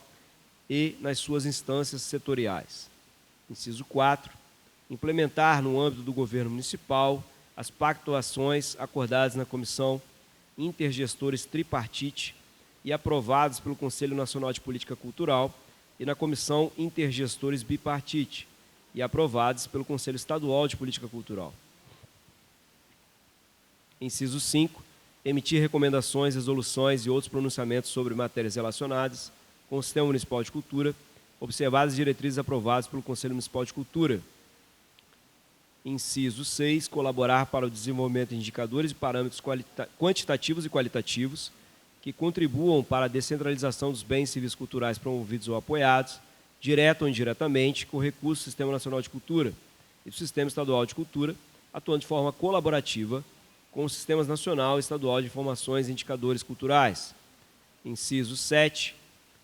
e nas suas instâncias setoriais. Inciso 4, implementar no âmbito do governo municipal as pactuações acordadas na Comissão Intergestores Tripartite e aprovadas pelo Conselho Nacional de Política Cultural e na Comissão Intergestores Bipartite e aprovadas pelo Conselho Estadual de Política Cultural. Inciso 5, emitir recomendações, resoluções e outros pronunciamentos sobre matérias relacionadas com o Sistema Municipal de Cultura, observadas as diretrizes aprovadas pelo Conselho Municipal de Cultura. Inciso 6, colaborar para o desenvolvimento de indicadores e parâmetros quantitativos e qualitativos que contribuam para a descentralização dos bens civis culturais promovidos ou apoiados, direta ou indiretamente, com recursos do Sistema Nacional de Cultura e do Sistema Estadual de Cultura, atuando de forma colaborativa com os Sistemas Nacional e Estadual de Informações e Indicadores Culturais. Inciso 7,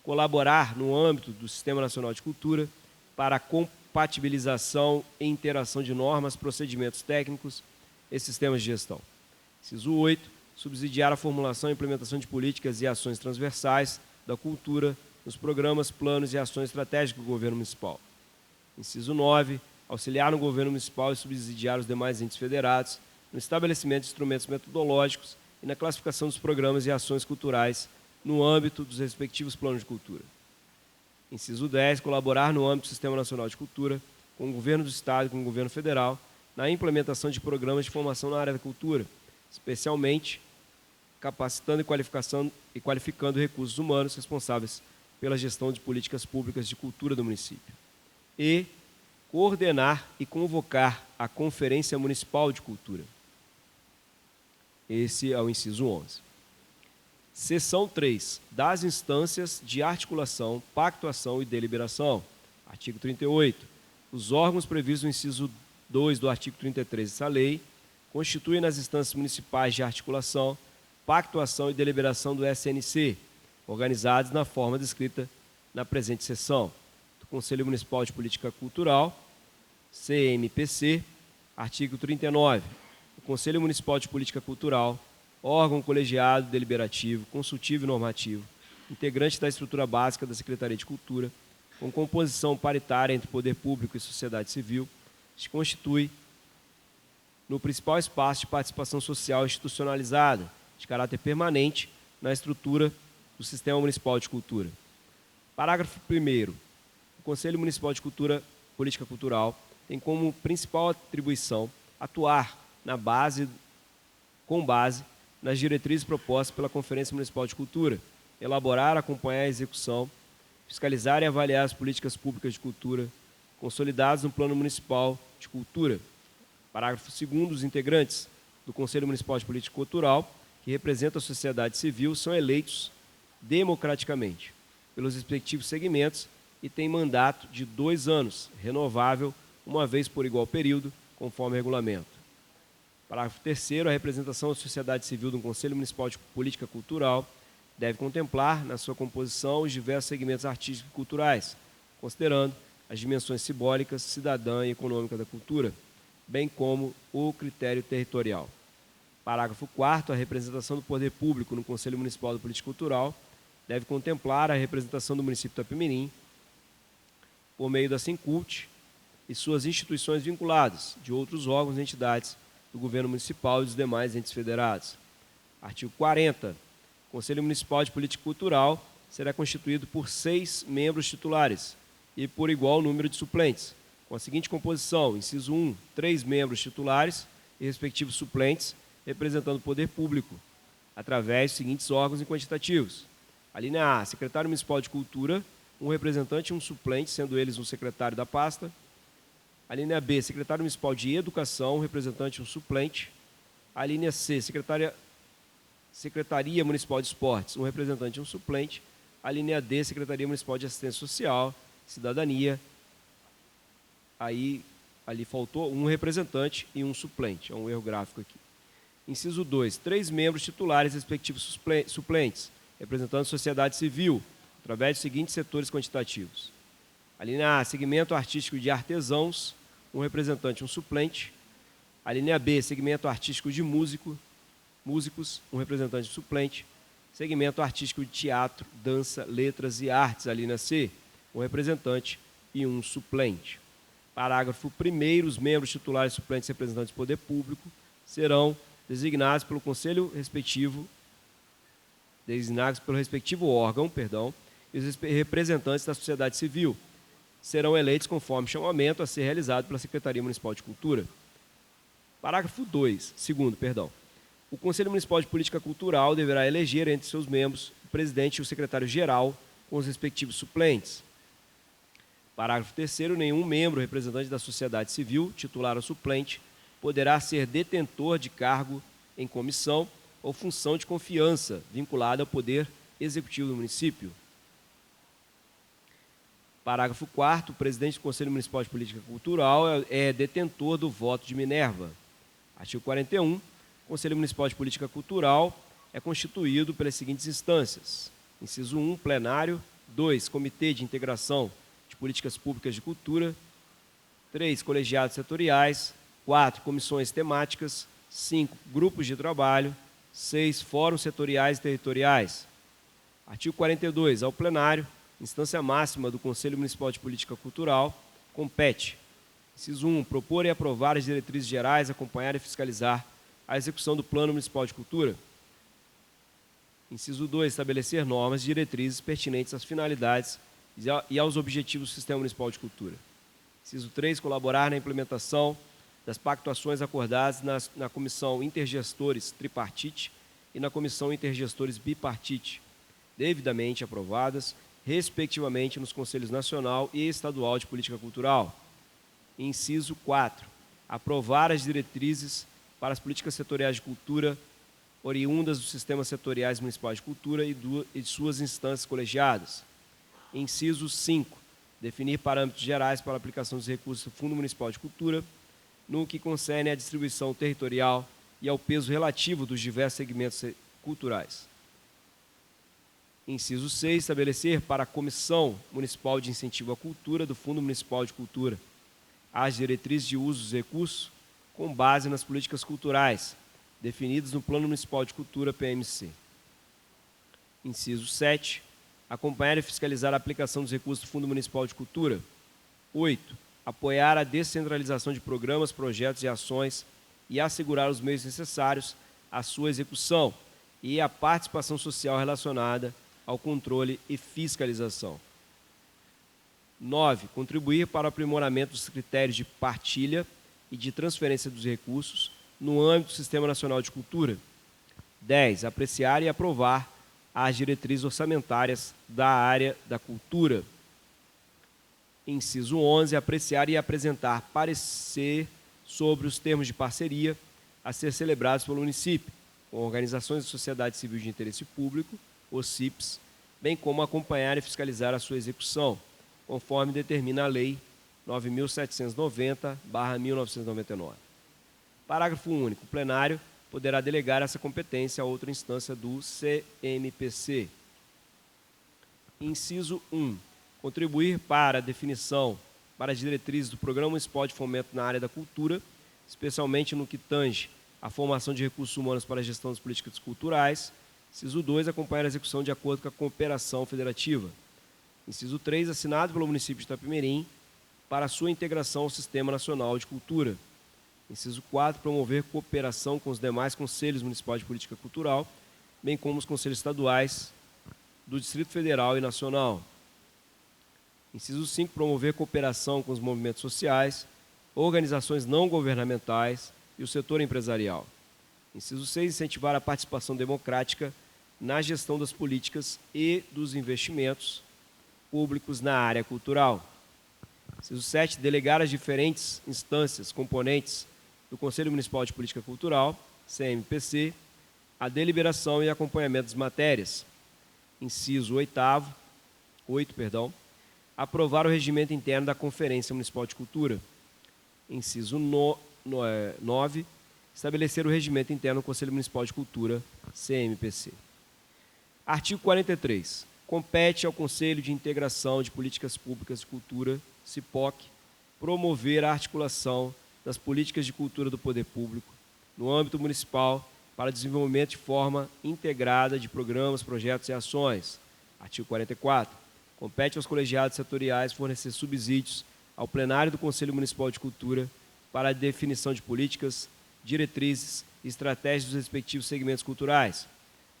colaborar no âmbito do Sistema Nacional de Cultura para a compatibilização e interação de normas, procedimentos técnicos e sistemas de gestão. Inciso 8, subsidiar a formulação e implementação de políticas e ações transversais da cultura nos programas, planos e ações estratégicos do governo municipal. Inciso 9, auxiliar no governo municipal e subsidiar os demais entes federados no estabelecimento de instrumentos metodológicos e na classificação dos programas e ações culturais no âmbito dos respectivos planos de cultura. Inciso 10, colaborar no âmbito do Sistema Nacional de Cultura com o governo do Estado e com o governo federal na implementação de programas de formação na área da cultura, especialmente capacitando e qualificando recursos humanos responsáveis pela gestão de políticas públicas de cultura do município. E coordenar e convocar a Conferência Municipal de Cultura. Esse é o inciso 11. Seção 3, das instâncias de articulação, pactuação e deliberação. Artigo 38. Os órgãos previstos no inciso 2 do artigo 33 dessa lei constituem nas instâncias municipais de articulação, pactuação e deliberação do SNC, organizados na forma descrita na presente seção. Do Conselho Municipal de Política Cultural, CMPC, artigo 39. O Conselho Municipal de Política Cultural, órgão colegiado, deliberativo, consultivo e normativo, integrante da estrutura básica da Secretaria de Cultura, com composição paritária entre poder público e sociedade civil, se constitui no principal espaço de participação social institucionalizada, de caráter permanente, na estrutura do Sistema Municipal de Cultura. Parágrafo 1º. O Conselho Municipal de Política Cultural tem como principal atribuição atuar com base nas diretrizes propostas pela Conferência Municipal de Cultura, elaborar, acompanhar a execução, fiscalizar e avaliar as políticas públicas de cultura consolidadas no Plano Municipal de Cultura. Parágrafo 2º. Os integrantes do Conselho Municipal de Política Cultural, que representam a sociedade civil, são eleitos democraticamente pelos respectivos segmentos e têm mandato de 2 anos, renovável uma vez por igual período, conforme regulamento. Parágrafo 3º. A representação da sociedade civil do Conselho Municipal de Política Cultural deve contemplar, na sua composição, os diversos segmentos artísticos e culturais, considerando as dimensões simbólicas, cidadã e econômica da cultura, bem como o critério territorial. Parágrafo 4º. A representação do poder público no Conselho Municipal de Política Cultural deve contemplar a representação do município de Itapemirim, por meio da Sincult e suas instituições vinculadas, de outros órgãos e entidades do governo municipal e dos demais entes federados. Artigo 40. O Conselho Municipal de Política Cultural será constituído por 6 membros titulares e por igual número de suplentes, com a seguinte composição: inciso 1, 3 membros titulares e respectivos suplentes, representando o poder público, através dos seguintes órgãos e quantitativos. A linha A, secretário municipal de cultura, um representante e um suplente, sendo eles um secretário da pasta. A linha B, secretário municipal de educação, um representante e um suplente. A linha C, secretaria municipal de esportes, um representante e um suplente. A linha D, secretaria municipal de assistência social, cidadania. Aí, ali faltou um representante e um suplente, é um erro gráfico aqui. Inciso 2, 3 membros titulares, respectivos suplentes, representando a sociedade civil, através dos seguintes setores quantitativos. A linha A, segmento artístico de artesãos, um representante e um suplente. A linha B, segmento artístico de músicos, um representante e um suplente. Segmento artístico de teatro, dança, letras e artes, a linha C, um representante e um suplente. Parágrafo 1º. Os membros titulares, suplentes e representantes do poder público serão designados pelo respectivo órgão, e os representantes da sociedade civil serão eleitos conforme chamamento a ser realizado pela Secretaria Municipal de Cultura. Parágrafo 2º. O Conselho Municipal de Política Cultural deverá eleger entre seus membros o presidente e o secretário-geral com os respectivos suplentes. Parágrafo 3º. Nenhum membro representante da sociedade civil, titular ou suplente, poderá ser detentor de cargo em comissão ou função de confiança vinculada ao Poder Executivo do município. Parágrafo 4º. O presidente do Conselho Municipal de Política Cultural é detentor do voto de Minerva. Artigo 41. O Conselho Municipal de Política Cultural é constituído pelas seguintes instâncias. Inciso 1, plenário. 2, Comitê de Integração de Políticas Públicas de Cultura. 3, colegiados setoriais. 4, comissões temáticas. 5, grupos de trabalho. 6, fóruns setoriais e territoriais. Artigo 42. Ao plenário, instância máxima do Conselho Municipal de Política Cultural, compete: inciso 1, propor e aprovar as diretrizes gerais, acompanhar e fiscalizar a execução do Plano Municipal de Cultura. Inciso 2, estabelecer normas e diretrizes pertinentes às finalidades e aos objetivos do Sistema Municipal de Cultura. Inciso 3, colaborar na implementação das pactuações acordadas na Comissão Intergestores Tripartite e na Comissão Intergestores Bipartite, devidamente aprovadas, respectivamente, nos Conselhos Nacional e Estadual de Política Cultural. Inciso 4, aprovar as diretrizes para as políticas setoriais de cultura oriundas dos sistemas setoriais municipais de cultura e de suas instâncias colegiadas. Inciso 5, definir parâmetros gerais para a aplicação dos recursos do Fundo Municipal de Cultura no que concerne à distribuição territorial e ao peso relativo dos diversos segmentos culturais. Inciso 6, estabelecer para a Comissão Municipal de Incentivo à Cultura do Fundo Municipal de Cultura as diretrizes de uso dos recursos com base nas políticas culturais definidas no Plano Municipal de Cultura, PMC. Inciso 7, acompanhar e fiscalizar a aplicação dos recursos do Fundo Municipal de Cultura. 8, apoiar a descentralização de programas, projetos e ações e assegurar os meios necessários à sua execução e a participação social relacionada ao controle e fiscalização. 9, contribuir para o aprimoramento dos critérios de partilha e de transferência dos recursos no âmbito do Sistema Nacional de Cultura. 10, apreciar e aprovar as diretrizes orçamentárias da área da cultura. Inciso 11, apreciar e apresentar parecer sobre os termos de parceria a ser celebrados pelo município, com organizações da sociedade civil de interesse público, OCIPs, bem como acompanhar e fiscalizar a sua execução, conforme determina a Lei 9.790/1999. Parágrafo único. O plenário poderá delegar essa competência a outra instância do CMPC. Inciso 1. Contribuir para a definição para as diretrizes do Programa Municipal de Fomento na área da cultura, especialmente no que tange à formação de recursos humanos para a gestão das políticas culturais. Inciso 2, acompanhar a execução de acordo com a cooperação federativa. Inciso 3, assinado pelo município de Itapemirim para sua integração ao Sistema Nacional de Cultura. Inciso 4, promover cooperação com os demais conselhos municipais de política cultural, bem como os conselhos estaduais do Distrito Federal e Nacional. Inciso 5, promover cooperação com os movimentos sociais, organizações não governamentais e o setor empresarial. Inciso 6, incentivar a participação democrática na gestão das políticas e dos investimentos públicos na área cultural. Inciso 7, delegar às diferentes instâncias componentes do Conselho Municipal de Política Cultural, CMPC, a deliberação e acompanhamento das matérias. Inciso 8, aprovar o regimento interno da Conferência Municipal de Cultura. Inciso 9, estabelecer o regimento interno do Conselho Municipal de Cultura, CMPC. Artigo 43. Compete ao Conselho de Integração de Políticas Públicas de Cultura, CIPOC, promover a articulação das políticas de cultura do poder público no âmbito municipal para desenvolvimento de forma integrada de programas, projetos e ações. Artigo 44. Compete aos colegiados setoriais fornecer subsídios ao plenário do Conselho Municipal de Cultura para a definição de políticas, diretrizes e estratégias dos respectivos segmentos culturais.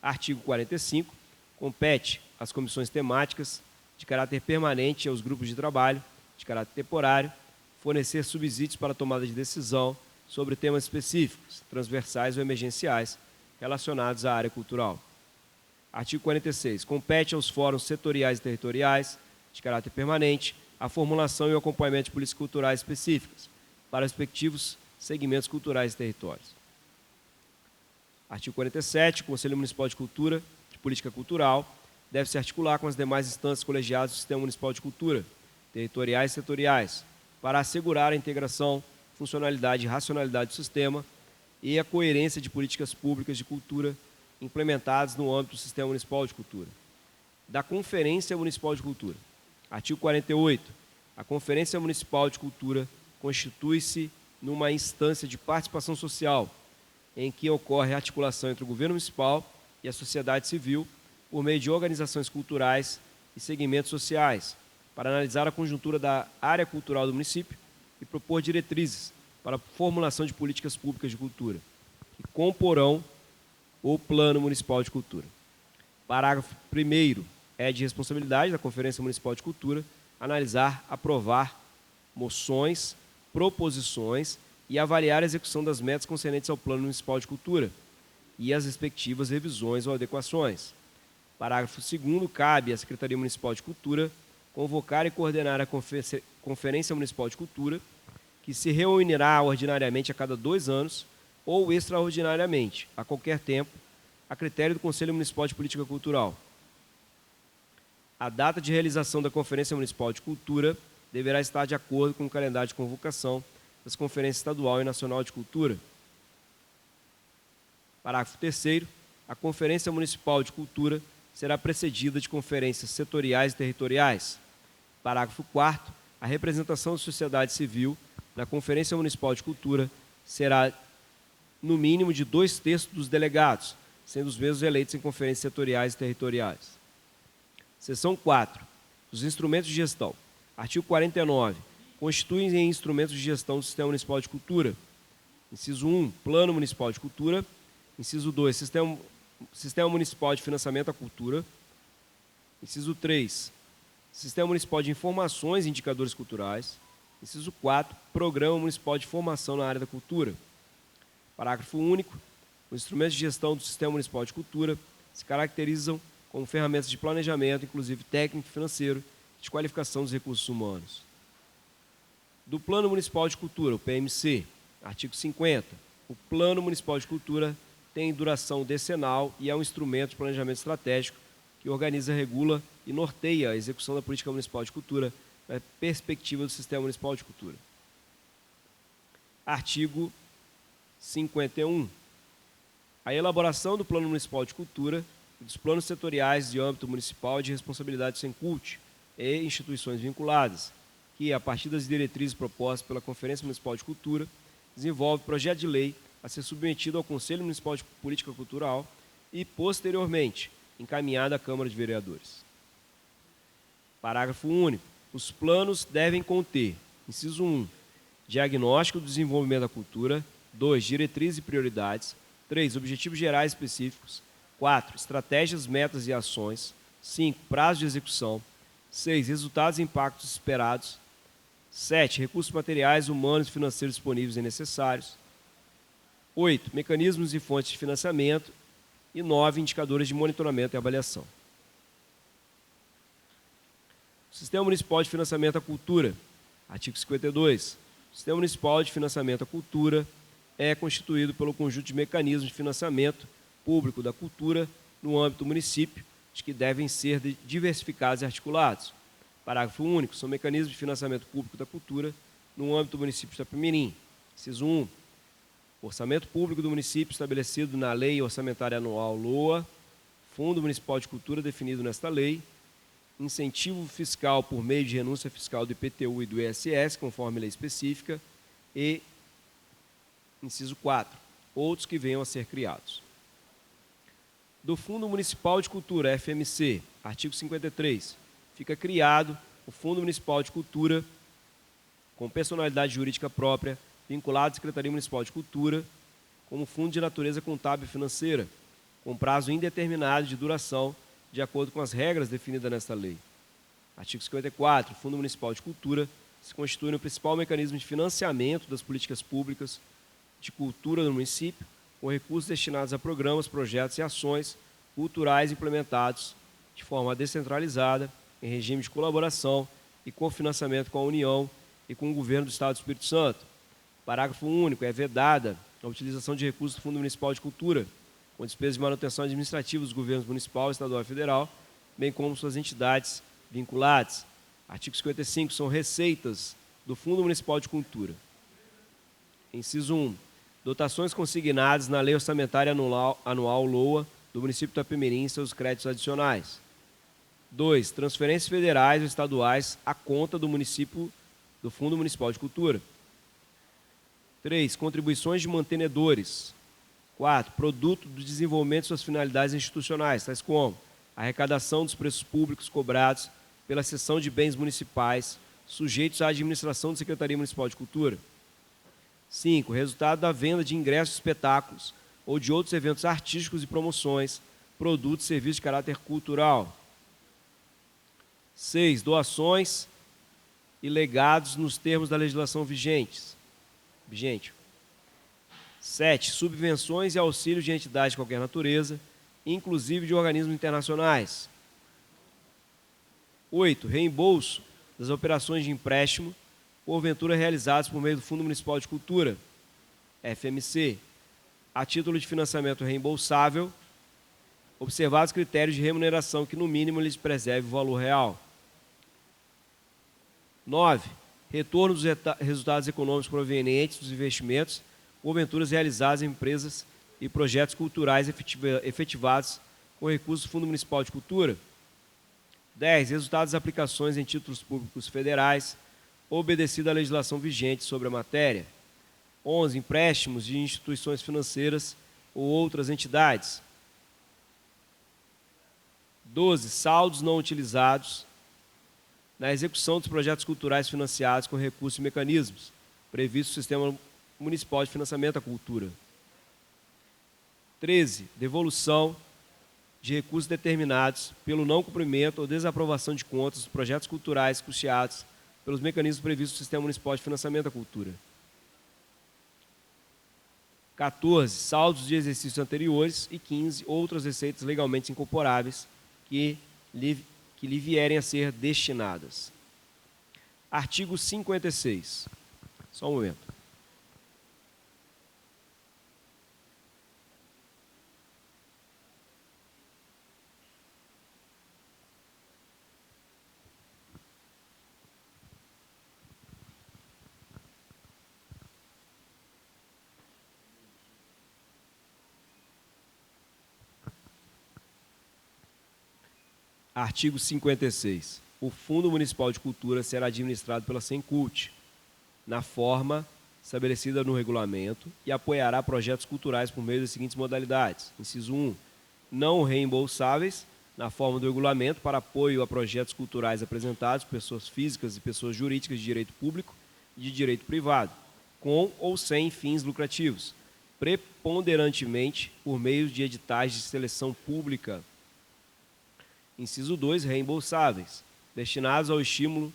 Artigo 45. Compete às comissões temáticas de caráter permanente e aos grupos de trabalho de caráter temporário fornecer subsídios para a tomada de decisão sobre temas específicos, transversais ou emergenciais, relacionados à área cultural. Artigo 46. Compete aos fóruns setoriais e territoriais, de caráter permanente, a formulação e o acompanhamento de políticas culturais específicas para os respectivos segmentos culturais e territórios. Artigo 47. O Conselho Municipal de Cultura, de Política Cultural, deve se articular com as demais instâncias colegiadas do Sistema Municipal de Cultura, territoriais e setoriais, para assegurar a integração, funcionalidade e racionalidade do sistema e a coerência de políticas públicas de cultura implementadas no âmbito do Sistema Municipal de Cultura. Da Conferência Municipal de Cultura. Artigo 48. A Conferência Municipal de Cultura constitui-se numa instância de participação social, em que ocorre a articulação entre o governo municipal e a sociedade civil por meio de organizações culturais e segmentos sociais, para analisar a conjuntura da área cultural do município e propor diretrizes para a formulação de políticas públicas de cultura, que comporão o Plano Municipal de Cultura. Parágrafo 1º. É de responsabilidade da Conferência Municipal de Cultura analisar, aprovar moções, proposições e avaliar a execução das metas concernentes ao Plano Municipal de Cultura e as respectivas revisões ou adequações. Parágrafo 2º. Cabe à Secretaria Municipal de Cultura convocar e coordenar a Conferência Municipal de Cultura, que se reunirá ordinariamente a cada 2 anos ou extraordinariamente, a qualquer tempo, a critério do Conselho Municipal de Política Cultural. A data de realização da Conferência Municipal de Cultura deverá estar de acordo com o calendário de convocação das Conferências Estadual e Nacional de Cultura. Parágrafo 3º. A Conferência Municipal de Cultura será precedida de conferências setoriais e territoriais. Parágrafo 4º. A representação da sociedade civil na Conferência Municipal de Cultura será, no mínimo, de 2/3 dos delegados, sendo os mesmos eleitos em conferências setoriais e territoriais. Seção 4. Os instrumentos de gestão. Artigo 49. Constituem instrumentos de gestão do Sistema Municipal de Cultura. Inciso 1. Plano Municipal de Cultura. Inciso 2. Sistema Municipal de Financiamento à Cultura. Inciso 3. Sistema Municipal de Informações e Indicadores Culturais. Inciso 4. Programa Municipal de Formação na área da cultura. Parágrafo único. Os instrumentos de gestão do Sistema Municipal de Cultura se caracterizam como ferramentas de planejamento, inclusive técnico e financeiro, de qualificação dos recursos humanos. Do Plano Municipal de Cultura, o PMC, artigo 50. O Plano Municipal de Cultura tem duração decenal e é um instrumento de planejamento estratégico que organiza, regula e norteia a execução da política municipal de cultura na perspectiva do Sistema Municipal de Cultura. Artigo 51. A elaboração do Plano Municipal de Cultura e dos planos setoriais de âmbito municipal de responsabilidade do Sencult e instituições vinculadas, que, a partir das diretrizes propostas pela Conferência Municipal de Cultura, desenvolve projeto de lei a ser submetido ao Conselho Municipal de Política Cultural e, posteriormente, encaminhado à Câmara de Vereadores. Parágrafo único. Os planos devem conter, inciso 1, diagnóstico do desenvolvimento da cultura, 2, diretrizes e prioridades, 3, objetivos gerais específicos, 4, estratégias, metas e ações, 5, prazo de execução, 6, resultados e impactos esperados, 7, recursos materiais, humanos e financeiros disponíveis e necessários, 8, mecanismos e fontes de financiamento e 9, indicadores de monitoramento e avaliação. Sistema Municipal de Financiamento à Cultura, artigo 52. O Sistema Municipal de Financiamento à Cultura é constituído pelo conjunto de mecanismos de financiamento público da cultura no âmbito do município, de que devem ser diversificados e articulados. Parágrafo único. São mecanismos de financiamento público da cultura no âmbito do município de Itapemirim. Inciso 1. Orçamento público do município estabelecido na Lei Orçamentária Anual LOA, Fundo Municipal de Cultura definido nesta lei, incentivo fiscal por meio de renúncia fiscal do IPTU e do ISS, conforme lei específica, e, inciso 4, outros que venham a ser criados. Do Fundo Municipal de Cultura, FMC, artigo 53, fica criado o Fundo Municipal de Cultura com personalidade jurídica própria, vinculado à Secretaria Municipal de Cultura, como fundo de natureza contábil e financeira, com prazo indeterminado de duração, de acordo com as regras definidas nesta lei. Artigo 54. O Fundo Municipal de Cultura se constitui no principal mecanismo de financiamento das políticas públicas de cultura no município, com recursos destinados a programas, projetos e ações culturais implementados de forma descentralizada, em regime de colaboração e cofinanciamento com a União e com o Governo do Estado do Espírito Santo. Parágrafo único. É vedada a utilização de recursos do Fundo Municipal de Cultura, com despesas de manutenção administrativa dos governos municipal, estadual e federal, bem como suas entidades vinculadas. Artigo 55. São receitas do Fundo Municipal de Cultura. Inciso 1. Dotações consignadas na Lei Orçamentária Anual LOA do município de Itapemirim e seus créditos adicionais. 2. Transferências federais ou estaduais à conta do município do Fundo Municipal de Cultura. 3. Contribuições de mantenedores. 4. Produto do desenvolvimento de suas finalidades institucionais, tais como arrecadação dos preços públicos cobrados pela cessão de bens municipais sujeitos à administração da Secretaria Municipal de Cultura. 5. Resultado da venda de ingressos de espetáculos ou de outros eventos artísticos e promoções, produtos e serviços de caráter cultural. 6. Doações e legados nos termos da legislação vigente. 7. Subvenções e auxílios de entidades de qualquer natureza, inclusive de organismos internacionais. 8. Reembolso das operações de empréstimo, porventura realizadas por meio do Fundo Municipal de Cultura, FMC, a título de financiamento reembolsável, observados critérios de remuneração que, no mínimo, lhes preserve o valor real. 9. Retorno dos resultados econômicos provenientes dos investimentos, porventuras realizados em empresas e projetos culturais efetivados com recursos do Fundo Municipal de Cultura. 10. Resultados das aplicações em títulos públicos federais, obedecida à legislação vigente sobre a matéria. 11. Empréstimos de instituições financeiras ou outras entidades. 12. Saldos não utilizados na execução dos projetos culturais financiados com recursos e mecanismos previstos no Sistema Municipal de Financiamento à Cultura. 13. Devolução de recursos determinados pelo não cumprimento ou desaprovação de contas dos projetos culturais custeados pelos mecanismos previstos no Sistema Municipal de Financiamento à Cultura. 14. Saldos de exercícios anteriores. E 15. Outras receitas legalmente incorporáveis que lhe vierem a ser destinadas. Artigo 56. Só um momento. Artigo 56. O Fundo Municipal de Cultura será administrado pela Sencult, na forma estabelecida no regulamento, e apoiará projetos culturais por meio das seguintes modalidades. Inciso 1. Não reembolsáveis, na forma do regulamento, para apoio a projetos culturais apresentados por pessoas físicas e pessoas jurídicas de direito público e de direito privado, com ou sem fins lucrativos, preponderantemente por meio de editais de seleção pública. Inciso 2. Reembolsáveis, destinados ao estímulo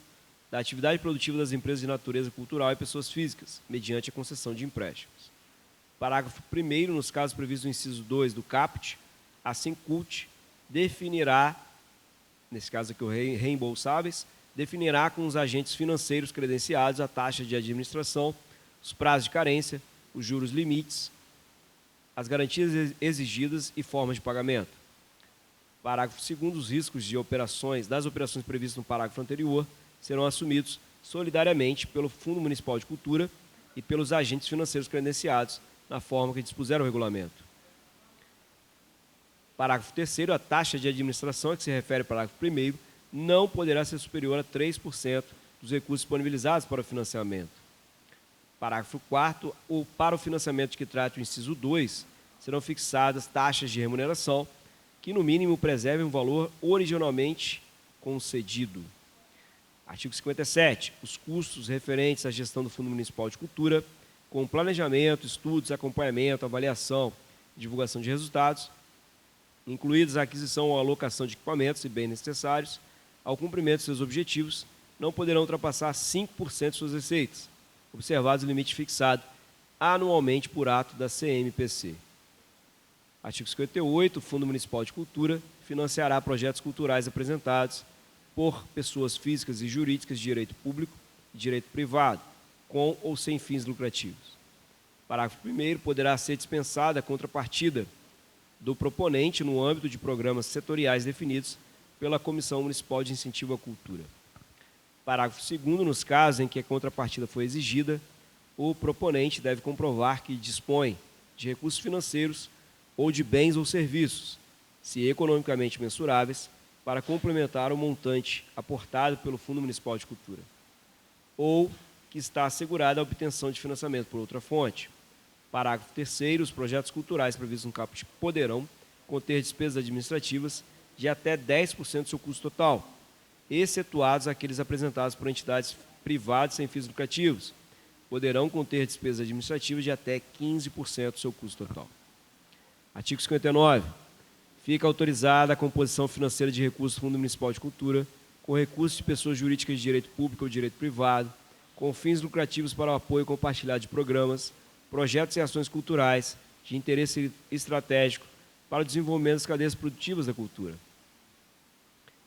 da atividade produtiva das empresas de natureza cultural e pessoas físicas, mediante a concessão de empréstimos. Parágrafo 1º. Nos casos previstos no inciso 2 do caput, a Sencult definirá, nesse caso aqui o reembolsáveis, definirá com os agentes financeiros credenciados a taxa de administração, os prazos de carência, os juros limites, as garantias exigidas e formas de pagamento. Parágrafo 2º. Os riscos das operações previstas no parágrafo anterior serão assumidos solidariamente pelo Fundo Municipal de Cultura e pelos agentes financeiros credenciados na forma que dispuser o regulamento. Parágrafo 3º. A taxa de administração a que se refere o parágrafo 1º não poderá ser superior a 3% dos recursos disponibilizados para o financiamento. Parágrafo 4º. Para o financiamento de que trata o inciso 2, serão fixadas taxas de remuneração que, no mínimo, preservem o valor originalmente concedido. Artigo 57. Os custos referentes à gestão do Fundo Municipal de Cultura, com planejamento, estudos, acompanhamento, avaliação e divulgação de resultados, incluídas a aquisição ou alocação de equipamentos e bens necessários ao cumprimento de seus objetivos, não poderão ultrapassar 5% de suas receitas, observados o limite fixado anualmente por ato da CMPC. Artigo 58. O Fundo Municipal de Cultura financiará projetos culturais apresentados por pessoas físicas e jurídicas de direito público e direito privado, com ou sem fins lucrativos. Parágrafo 1º. Poderá ser dispensada a contrapartida do proponente no âmbito de programas setoriais definidos pela Comissão Municipal de Incentivo à Cultura. Parágrafo 2º. Nos casos em que a contrapartida for exigida, o proponente deve comprovar que dispõe de recursos financeiros ou de bens ou serviços, se economicamente mensuráveis, para complementar o montante aportado pelo Fundo Municipal de Cultura, ou que está assegurada a obtenção de financiamento por outra fonte. Parágrafo 3º. Os projetos culturais previstos no caput poderão conter despesas administrativas de até 10% do seu custo total, excetuados aqueles apresentados por entidades privadas sem fins lucrativos. Poderão conter despesas administrativas de até 15% do seu custo total. Artigo 59. Fica autorizada a composição financeira de recursos do Fundo Municipal de Cultura com recursos de pessoas jurídicas de direito público ou direito privado, com fins lucrativos para o apoio compartilhado de programas, projetos e ações culturais de interesse estratégico para o desenvolvimento das cadeias produtivas da cultura.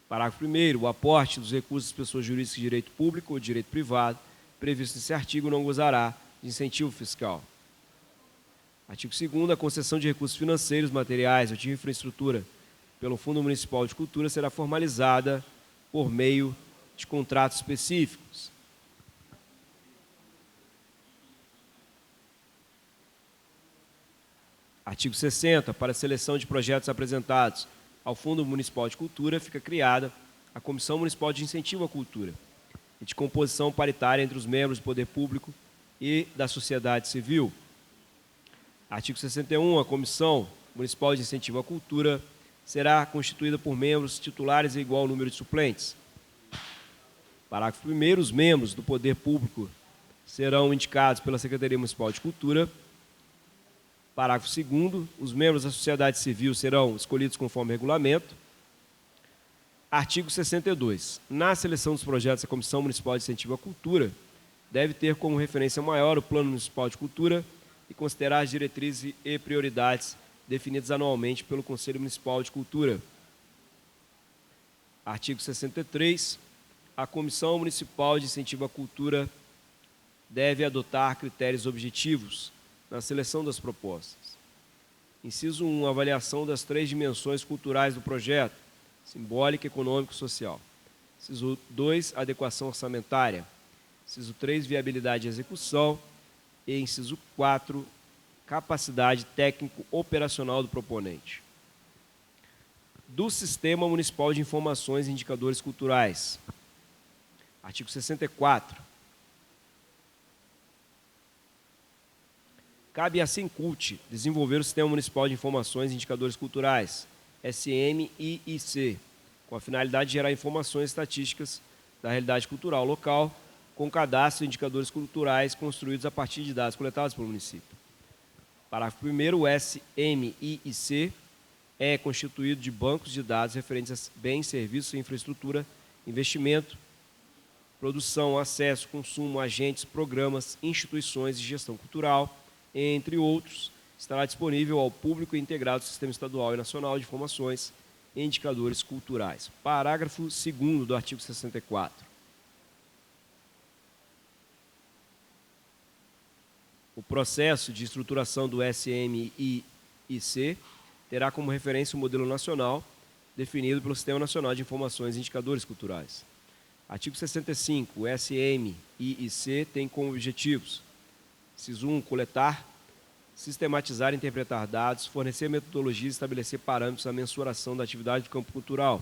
Parágrafo 1º. O aporte dos recursos das pessoas jurídicas de direito público ou de direito privado, previsto nesse artigo, não gozará de incentivo fiscal. Artigo 2º. A concessão de recursos financeiros, materiais ou de infraestrutura pelo Fundo Municipal de Cultura será formalizada por meio de contratos específicos. Artigo 60. Para a seleção de projetos apresentados ao Fundo Municipal de Cultura, fica criada a Comissão Municipal de Incentivo à Cultura, de composição paritária entre os membros do poder público e da sociedade civil. Artigo 61. A Comissão Municipal de Incentivo à Cultura será constituída por membros titulares e igual número de suplentes. Parágrafo 1º. Os membros do poder público serão indicados pela Secretaria Municipal de Cultura. Parágrafo 2º. Os membros da sociedade civil serão escolhidos conforme regulamento. Artigo 62. Na seleção dos projetos, a Comissão Municipal de Incentivo à Cultura deve ter como referência maior o Plano Municipal de Cultura e considerar as diretrizes e prioridades definidas anualmente pelo Conselho Municipal de Cultura. Artigo 63. A Comissão Municipal de Incentivo à Cultura deve adotar critérios objetivos na seleção das propostas. Inciso 1. Avaliação das 3 dimensões culturais do projeto: simbólica, econômica e social. Inciso 2. Adequação orçamentária. Inciso 3. Viabilidade e execução. E inciso 4. Capacidade técnico-operacional do proponente. Do Sistema Municipal de Informações e Indicadores Culturais. Artigo 64. Cabe à Sincult desenvolver o Sistema Municipal de Informações e Indicadores Culturais, SMIIC, com a finalidade de gerar informações estatísticas da realidade cultural local, com cadastro de indicadores culturais construídos a partir de dados coletados pelo município. Parágrafo 1º. O SMIIC é constituído de bancos de dados referentes a bens, serviços, infraestrutura, investimento, produção, acesso, consumo, agentes, programas, instituições de gestão cultural, entre outros. Estará disponível ao público e integrado ao Sistema Estadual e Nacional de Informações e Indicadores Culturais. Parágrafo 2º do artigo 64. O processo de estruturação do SMIIC terá como referência o modelo nacional definido pelo Sistema Nacional de Informações e Indicadores Culturais. Artigo 65. O SMIIC tem como objetivos: inciso 1. Coletar, sistematizar e interpretar dados, fornecer metodologias e estabelecer parâmetros à mensuração da atividade do campo cultural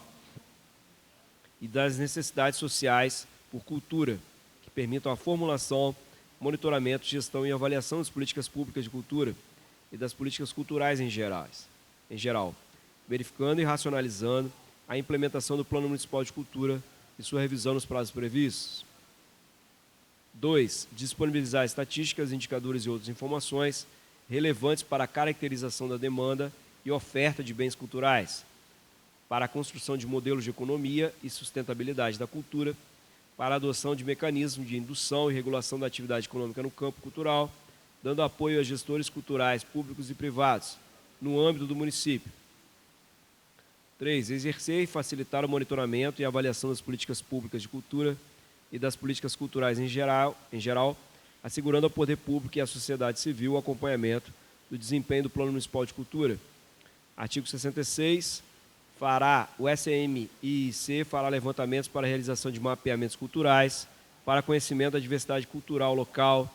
e das necessidades sociais por cultura, que permitam a formulação, monitoramento, gestão e avaliação das políticas públicas de cultura e das políticas culturais em geral, verificando e racionalizando a implementação do Plano Municipal de Cultura e sua revisão nos prazos previstos. 2. Disponibilizar estatísticas, indicadores e outras informações relevantes para a caracterização da demanda e oferta de bens culturais, para a construção de modelos de economia e sustentabilidade da cultura, para a adoção de mecanismos de indução e regulação da atividade econômica no campo cultural, dando apoio a gestores culturais públicos e privados, no âmbito do município. 3. Exercer e facilitar o monitoramento e avaliação das políticas públicas de cultura e das políticas culturais em geral, assegurando ao poder público e à sociedade civil o acompanhamento do desempenho do Plano Municipal de Cultura. Artigo 66. O SMIC fará levantamentos para a realização de mapeamentos culturais, para conhecimento da diversidade cultural local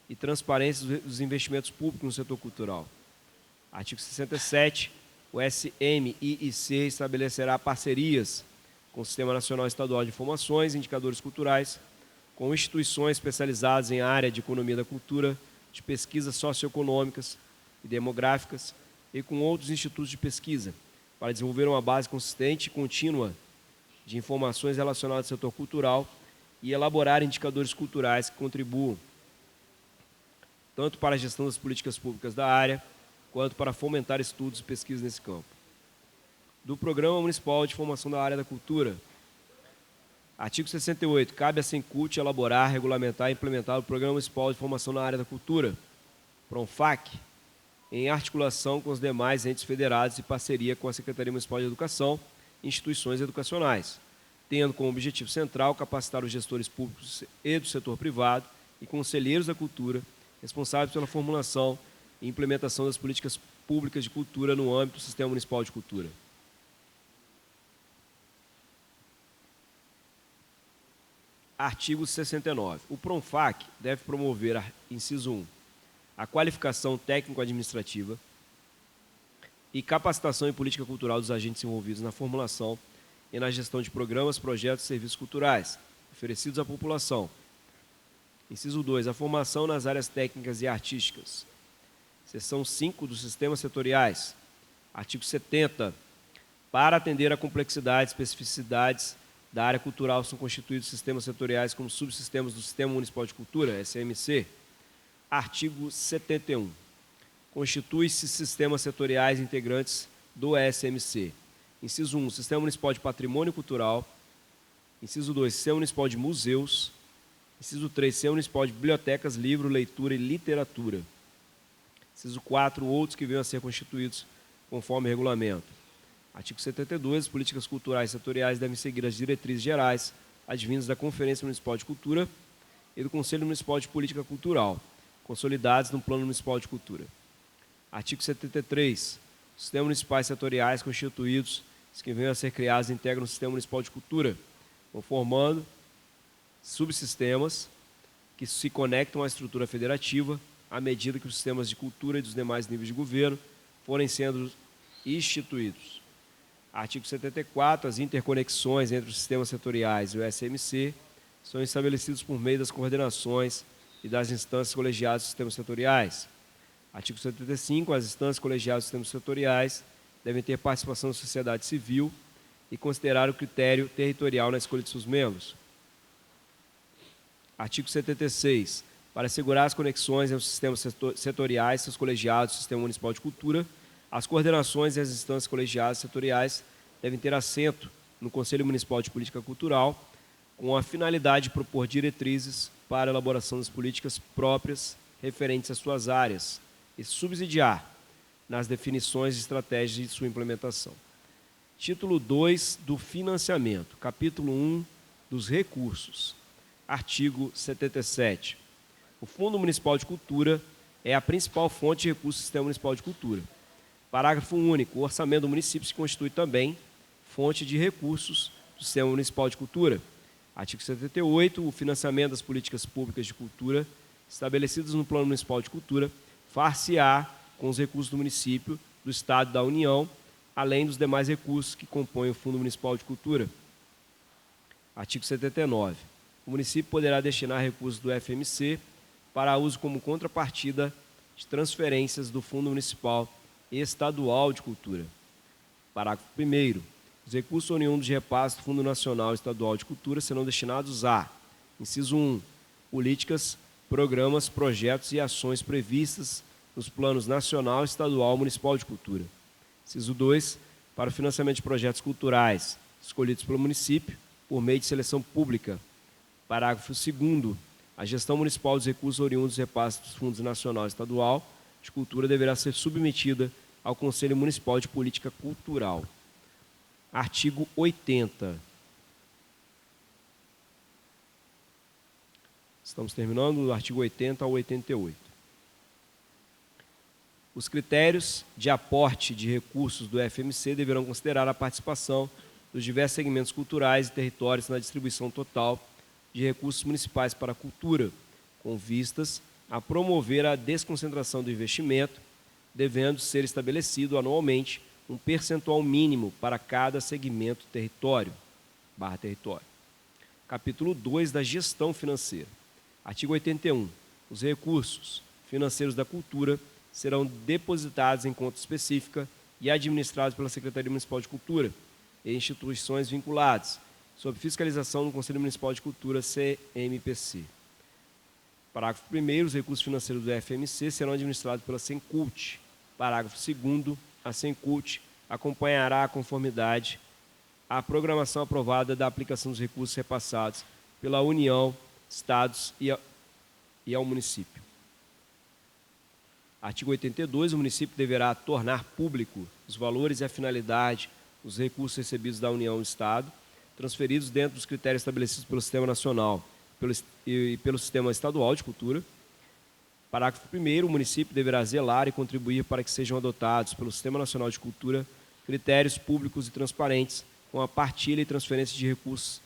e transparência dos investimentos públicos no setor cultural. Artigo 67. O SMIC estabelecerá parcerias com o Sistema Nacional e Estadual de Informações e Indicadores Culturais, com instituições especializadas em área de economia da cultura, de pesquisas socioeconômicas e demográficas e com outros institutos de pesquisa, para desenvolver uma base consistente e contínua de informações relacionadas ao setor cultural e elaborar indicadores culturais que contribuam tanto para a gestão das políticas públicas da área, quanto para fomentar estudos e pesquisas nesse campo. Do Programa Municipal de Formação da Área da Cultura. Artigo 68. Cabe à Sencult elaborar, regulamentar e implementar o Programa Municipal de Formação na Área da Cultura, PRONFAC, em articulação com os demais entes federados e parceria com a Secretaria Municipal de Educação e instituições educacionais, tendo como objetivo central capacitar os gestores públicos e do setor privado e conselheiros da cultura responsáveis pela formulação e implementação das políticas públicas de cultura no âmbito do Sistema Municipal de Cultura. Artigo 69. O PRONFAC deve promover, inciso 1, a qualificação técnico-administrativa e capacitação em política cultural dos agentes envolvidos na formulação e na gestão de programas, projetos e serviços culturais oferecidos à população. Inciso 2. A formação nas áreas técnicas e artísticas. Seção 5 dos sistemas setoriais. Artigo 70. Para atender à complexidade e especificidades da área cultural, são constituídos sistemas setoriais como subsistemas do Sistema Municipal de Cultura, SMC. Artigo 71. Constitui-se sistemas setoriais integrantes do SMC. Inciso 1. Sistema Municipal de Patrimônio Cultural. Inciso 2. Sistema Municipal de Museus. Inciso 3. Sistema Municipal de Bibliotecas, Livro, Leitura e Literatura. Inciso 4. Outros que venham a ser constituídos conforme regulamento. Artigo 72. As políticas culturais setoriais devem seguir as diretrizes gerais advindas da Conferência Municipal de Cultura e do Conselho Municipal de Política Cultural, consolidados no Plano Municipal de Cultura. Artigo 73. Os sistemas municipais setoriais constituídos, os que venham a ser criados, integram o Sistema Municipal de Cultura, conformando subsistemas que se conectam à estrutura federativa à medida que os sistemas de cultura e dos demais níveis de governo forem sendo instituídos. Artigo 74. As interconexões entre os sistemas setoriais e o SMC são estabelecidos por meio das coordenações e das instâncias colegiadas dos sistemas setoriais. Artigo 75. As instâncias colegiadas dos sistemas setoriais devem ter participação da sociedade civil e considerar o critério territorial na escolha de seus membros. Artigo 76. Para assegurar as conexões entre os sistemas setoriais, seus colegiados e o Sistema Municipal de Cultura, as coordenações e as instâncias colegiadas setoriais devem ter assento no Conselho Municipal de Política Cultural, com a finalidade de propor diretrizes para a elaboração das políticas próprias referentes às suas áreas e subsidiar nas definições de estratégias de sua implementação. Título 2 do financiamento. Capítulo 1 dos recursos. Artigo 77. O Fundo Municipal de Cultura é a principal fonte de recursos do Sistema Municipal de Cultura. Parágrafo único. O orçamento do município se constitui também fonte de recursos do Sistema Municipal de Cultura. Artigo 78. O financiamento das políticas públicas de cultura estabelecidas no Plano Municipal de Cultura far-se-á com os recursos do município, do Estado e da União, além dos demais recursos que compõem o Fundo Municipal de Cultura. Artigo 79. O município poderá destinar recursos do FMC para uso como contrapartida de transferências do Fundo Municipal e Estadual de Cultura. Parágrafo 1º. Os recursos oriundos de repasse do Fundo Nacional e Estadual de Cultura serão destinados a: inciso 1. Políticas, programas, projetos e ações previstas nos planos nacional, estadual e municipal de cultura. Inciso 2. Para o financiamento de projetos culturais escolhidos pelo município por meio de seleção pública. Parágrafo 2º. A gestão municipal dos recursos oriundos dos repasses dos fundos nacional e estadual de cultura deverá ser submetida ao Conselho Municipal de Política Cultural. Artigo 80. Estamos terminando do artigo 80 ao 88. Os critérios de aporte de recursos do FMC deverão considerar a participação dos diversos segmentos culturais e territórios na distribuição total de recursos municipais para a cultura, com vistas a promover a desconcentração do investimento, devendo ser estabelecido anualmente um percentual mínimo para cada segmento território. Capítulo 2 da gestão financeira. Artigo 81. Os recursos financeiros da cultura serão depositados em conta específica e administrados pela Secretaria Municipal de Cultura e instituições vinculadas, sob fiscalização do Conselho Municipal de Cultura, CMPC. Parágrafo 1º. Os recursos financeiros do FMC serão administrados pela Sencult. Parágrafo 2º. A Sencult acompanhará a conformidade à programação aprovada da aplicação dos recursos repassados pela União, Estados e ao município. Artigo 82. O município deverá tornar público os valores e a finalidade dos recursos recebidos da União e do Estado, transferidos dentro dos critérios estabelecidos pelo Sistema Nacional e pelo Sistema Estadual de Cultura. Parágrafo 1º. O município deverá zelar e contribuir para que sejam adotados pelo Sistema Nacional de Cultura critérios públicos e transparentes com a partilha e transferência de recursos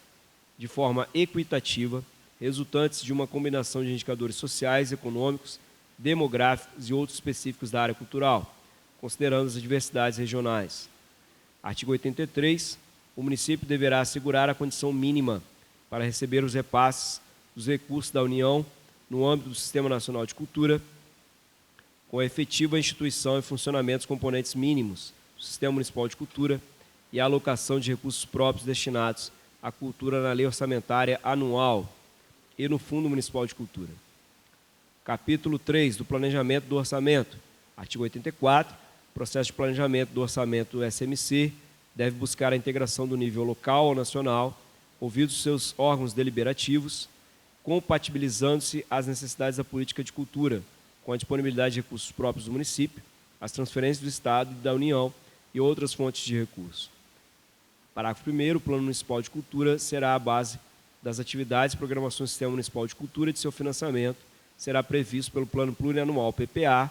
de forma equitativa, resultantes de uma combinação de indicadores sociais, econômicos, demográficos e outros específicos da área cultural, considerando as diversidades regionais. Artigo 83. O município deverá assegurar a condição mínima para receber os repasses dos recursos da União no âmbito do Sistema Nacional de Cultura, com a efetiva instituição e funcionamento dos componentes mínimos do Sistema Municipal de Cultura e a alocação de recursos próprios destinados à cultura na Lei Orçamentária Anual e no Fundo Municipal de Cultura. Capítulo 3 do Planejamento do Orçamento. Artigo 84. O processo de planejamento do orçamento do SMC deve buscar a integração do nível local ao nacional, ouvidos seus órgãos deliberativos, compatibilizando-se as necessidades da política de cultura com a disponibilidade de recursos próprios do município, as transferências do Estado e da União e outras fontes de recursos. Parágrafo 1º. O Plano Municipal de Cultura será a base das atividades e programações do Sistema Municipal de Cultura e de seu financiamento será previsto pelo Plano Plurianual PPA,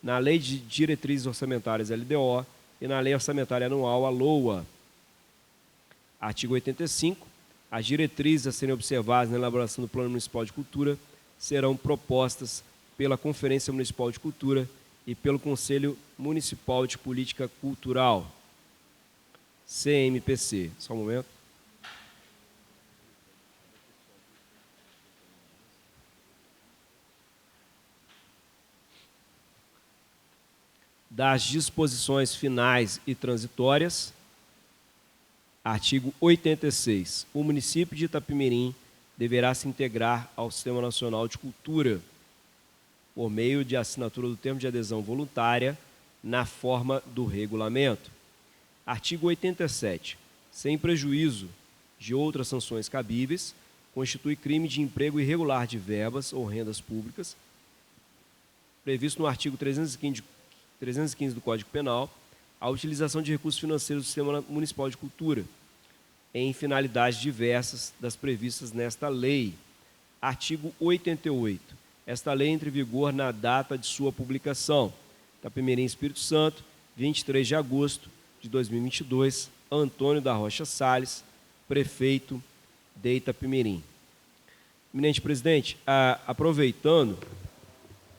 na Lei de Diretrizes Orçamentárias LDO e na Lei Orçamentária Anual, a LOA. Artigo 85. As diretrizes a serem observadas na elaboração do Plano Municipal de Cultura serão propostas pela Conferência Municipal de Cultura e pelo Conselho Municipal de Política Cultural, CMPC. Só um momento. Das disposições finais e transitórias. Artigo 86. O município de Itapemirim deverá se integrar ao Sistema Nacional de Cultura por meio de assinatura do termo de adesão voluntária na forma do regulamento. Artigo 87. Sem prejuízo de outras sanções cabíveis, constitui crime de emprego irregular de verbas ou rendas públicas, previsto no artigo 315 do Código Penal, a utilização de recursos financeiros do Sistema Municipal de Cultura em finalidades diversas das previstas nesta lei. Artigo 88. Esta lei entra em vigor na data de sua publicação. Itapemirim, Espírito Santo, 23 de agosto de 2022. Antônio da Rocha Salles, prefeito de Itapemirim. Eminente presidente, aproveitando,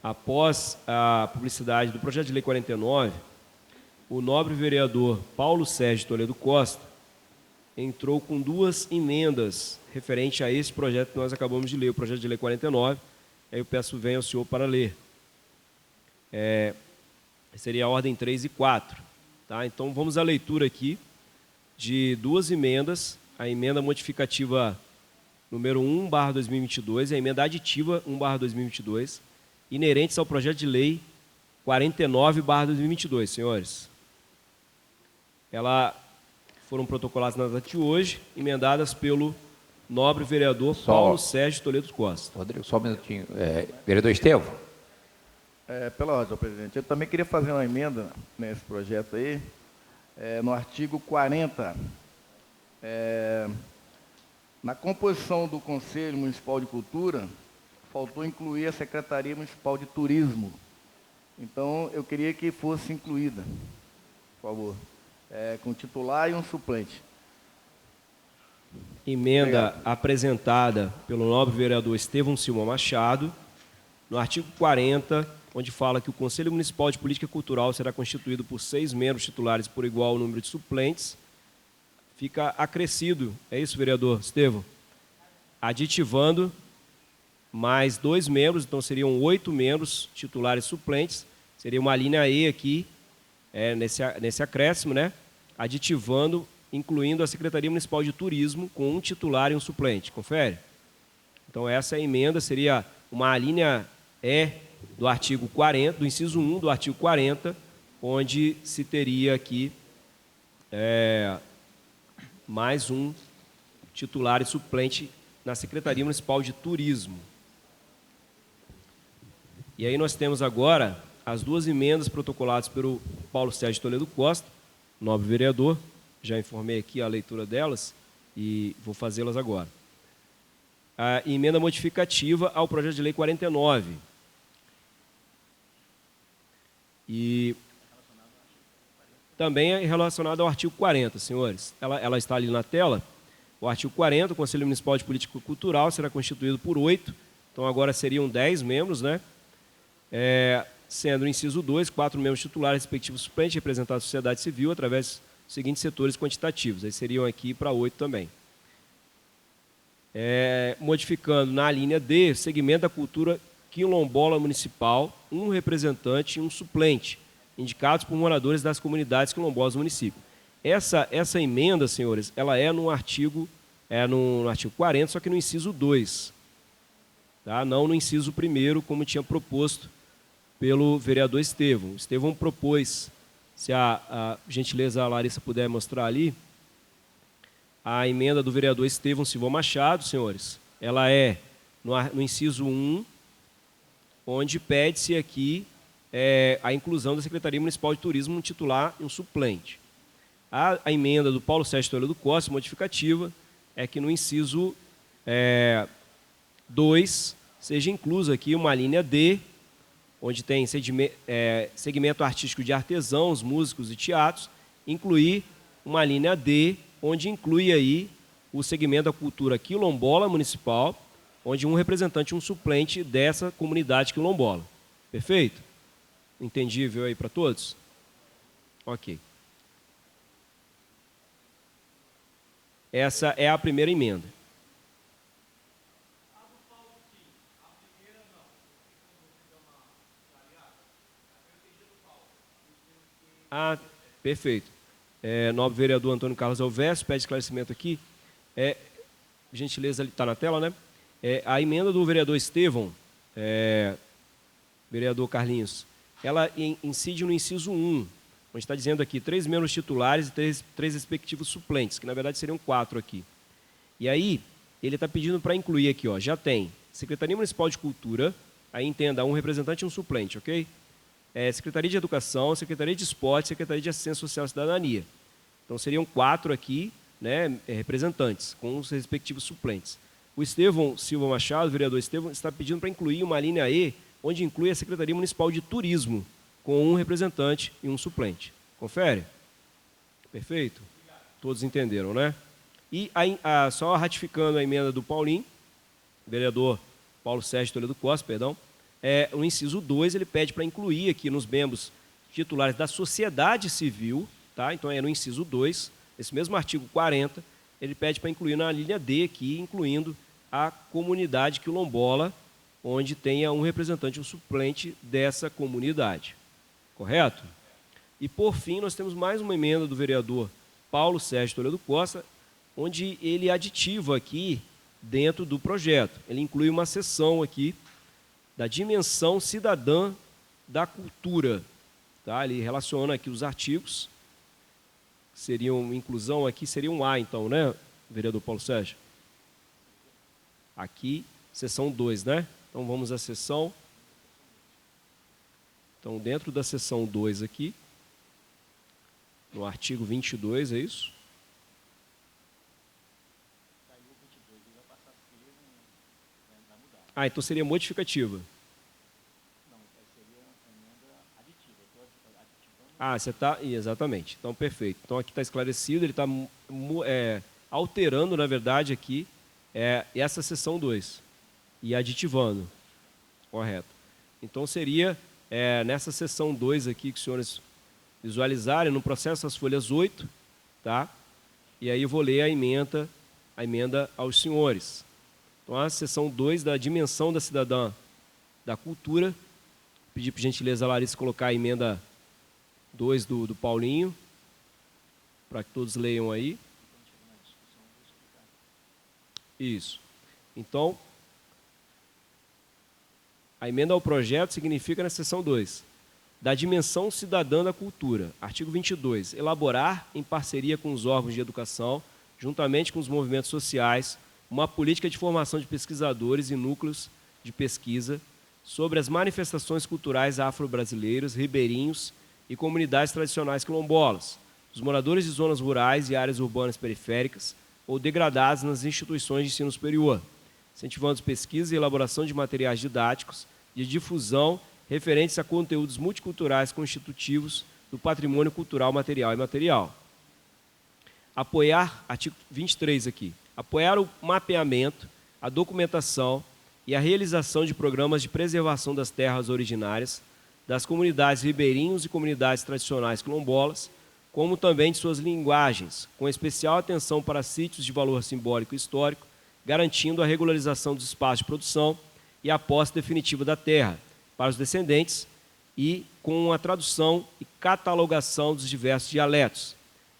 após a publicidade do projeto de lei 49, o nobre vereador Paulo Sérgio Toledo Costa entrou com 2 emendas referente a esse projeto que nós acabamos de ler, o projeto de lei 49. Aí eu peço venha ao senhor para ler. Seria a ordem 3 e 4. Tá? Então vamos à leitura aqui de 2 emendas, a emenda modificativa número 1/2022 e a emenda aditiva 1/2022, inerentes ao projeto de lei 49/2022, senhores. Elas foram protocoladas na data de hoje, emendadas pelo nobre vereador Paulo Sérgio Toledo Costa. Rodrigo, só um minutinho. Vereador Estevão, Pela ordem, senhor presidente. Eu também queria fazer uma emenda nesse projeto aí, no artigo 40. Na composição do Conselho Municipal de Cultura, faltou incluir a Secretaria Municipal de Turismo. Então, eu queria que fosse incluída, por favor, com titular e um suplente. Emenda Obrigado. apresentada pelo nobre vereador Estevão Silva Machado, no artigo 40, onde fala que o Conselho Municipal de Política Cultural será constituído por 6 membros titulares por igual número de suplentes, fica acrescido. É isso, vereador Estevão? Aditivando mais 2 membros, então seriam 8 membros titulares suplentes. Seria uma linha E aqui, nesse acréscimo, né? Aditivando, incluindo a Secretaria Municipal de Turismo com um titular e um suplente. Confere? Então, essa emenda seria uma linha E do artigo 40, do inciso 1 do artigo 40, onde se teria aqui mais um titular e suplente na Secretaria Municipal de Turismo. E aí nós temos agora as 2 emendas protocoladas pelo Paulo Sérgio Toledo Costa, nobre vereador. Já informei aqui a leitura delas e vou fazê-las agora. A emenda modificativa ao projeto de lei 49. E também é relacionada ao artigo 40, senhores. Ela está ali na tela. O artigo 40, o Conselho Municipal de Política Cultural será constituído por 8, então agora seriam 10 membros, né? Sendo o inciso 2, 4 membros titulares, respectivos suplentes, representados da sociedade civil, através dos seguintes setores quantitativos. Aí seriam aqui para 8 também. Modificando na linha D, segmento da cultura quilombola municipal, um representante e um suplente, indicados por moradores das comunidades quilombolas do município. Essa emenda, senhores, ela no artigo 40, só que no inciso 2, tá? Não no inciso 1º, como tinha proposto pelo vereador Estevão. Estevão propôs, se a gentileza a Larissa puder mostrar ali, a emenda do vereador Estevão Silva Machado, senhores, ela no inciso 1, onde pede-se aqui a inclusão da Secretaria Municipal de Turismo, um titular e um suplente. A emenda do Paulo Sérgio Toledo Costa, modificativa, é que no inciso 2 seja inclusa aqui uma linha D, onde tem segmento artístico de artesãos, músicos e teatros, incluir uma linha D, onde inclui aí o segmento da cultura quilombola municipal, onde um representante e um suplente dessa comunidade quilombola. Perfeito? Entendível aí para todos? Ok. Essa é a primeira emenda. Perfeito. Nobre vereador Antônio Carlos Alves pede esclarecimento aqui. Gentileza, está na tela, né? A emenda do vereador Estevão, vereador Carlinhos, ela incide no inciso 1, onde está dizendo aqui 3 membros titulares e 3 respectivos suplentes, que na verdade seriam 4 aqui. E aí, ele está pedindo para incluir aqui, ó, já tem Secretaria Municipal de Cultura, aí entenda, um representante e um suplente, ok? Secretaria de Educação, Secretaria de Esporte, Secretaria de Assistência Social e Cidadania. Então seriam 4 aqui, né, representantes, com os respectivos suplentes. O Estevão Silva Machado, o vereador Estevão, está pedindo para incluir uma linha E, onde inclui a Secretaria Municipal de Turismo, com um representante e um suplente. Confere? Perfeito? Todos entenderam, né? E só ratificando a emenda do Paulinho, vereador Paulo Sérgio Toledo Costa, perdão, o inciso 2, ele pede para incluir aqui nos membros titulares da sociedade civil, tá? Então no inciso 2, esse mesmo artigo 40, ele pede para incluir na linha D aqui, incluindo a comunidade quilombola, onde tenha um representante e um suplente dessa comunidade. Correto? E, por fim, nós temos mais uma emenda do vereador Paulo Sérgio Toledo Costa, onde ele aditiva aqui dentro do projeto. Ele inclui uma seção aqui da dimensão cidadã da cultura. Tá? Ele relaciona aqui os artigos, seriam inclusão aqui, seria um A, então, né, vereador Paulo Sérgio? Aqui, seção 2, né? Então, vamos à seção Então, dentro da seção 2 aqui, no artigo 22, é isso? Ah, então seria modificativa. Ah, você está... Exatamente. Então, perfeito. Então, aqui está esclarecido, ele está alterando, na verdade, aqui, essa seção 2 e aditivando. Correto. Então, seria nessa seção 2 aqui que os senhores visualizarem, no processo das folhas 8, tá? E aí eu vou ler a emenda aos senhores. Então, a seção 2 da dimensão da cidadã da cultura. Pedir por gentileza a Larissa colocar a emenda 2 do Paulinho, para que todos leiam aí. Isso. Então, a emenda ao projeto significa, na seção 2, da dimensão cidadã da cultura. Artigo 22. Elaborar, em parceria com os órgãos de educação, juntamente com os movimentos sociais, uma política de formação de pesquisadores e núcleos de pesquisa sobre as manifestações culturais afro-brasileiras, ribeirinhos e comunidades tradicionais quilombolas, os moradores de zonas rurais e áreas urbanas periféricas ou degradadas nas instituições de ensino superior, incentivando pesquisa e elaboração de materiais didáticos de difusão referentes a conteúdos multiculturais constitutivos do patrimônio cultural material e imaterial. Apoiar, artigo 23 aqui, apoiar o mapeamento, a documentação e a realização de programas de preservação das terras originárias, das comunidades ribeirinhos e comunidades tradicionais quilombolas, como também de suas linguagens, com especial atenção para sítios de valor simbólico e histórico, garantindo a regularização dos espaços de produção e a posse definitiva da terra para os descendentes e com a tradução e catalogação dos diversos dialetos.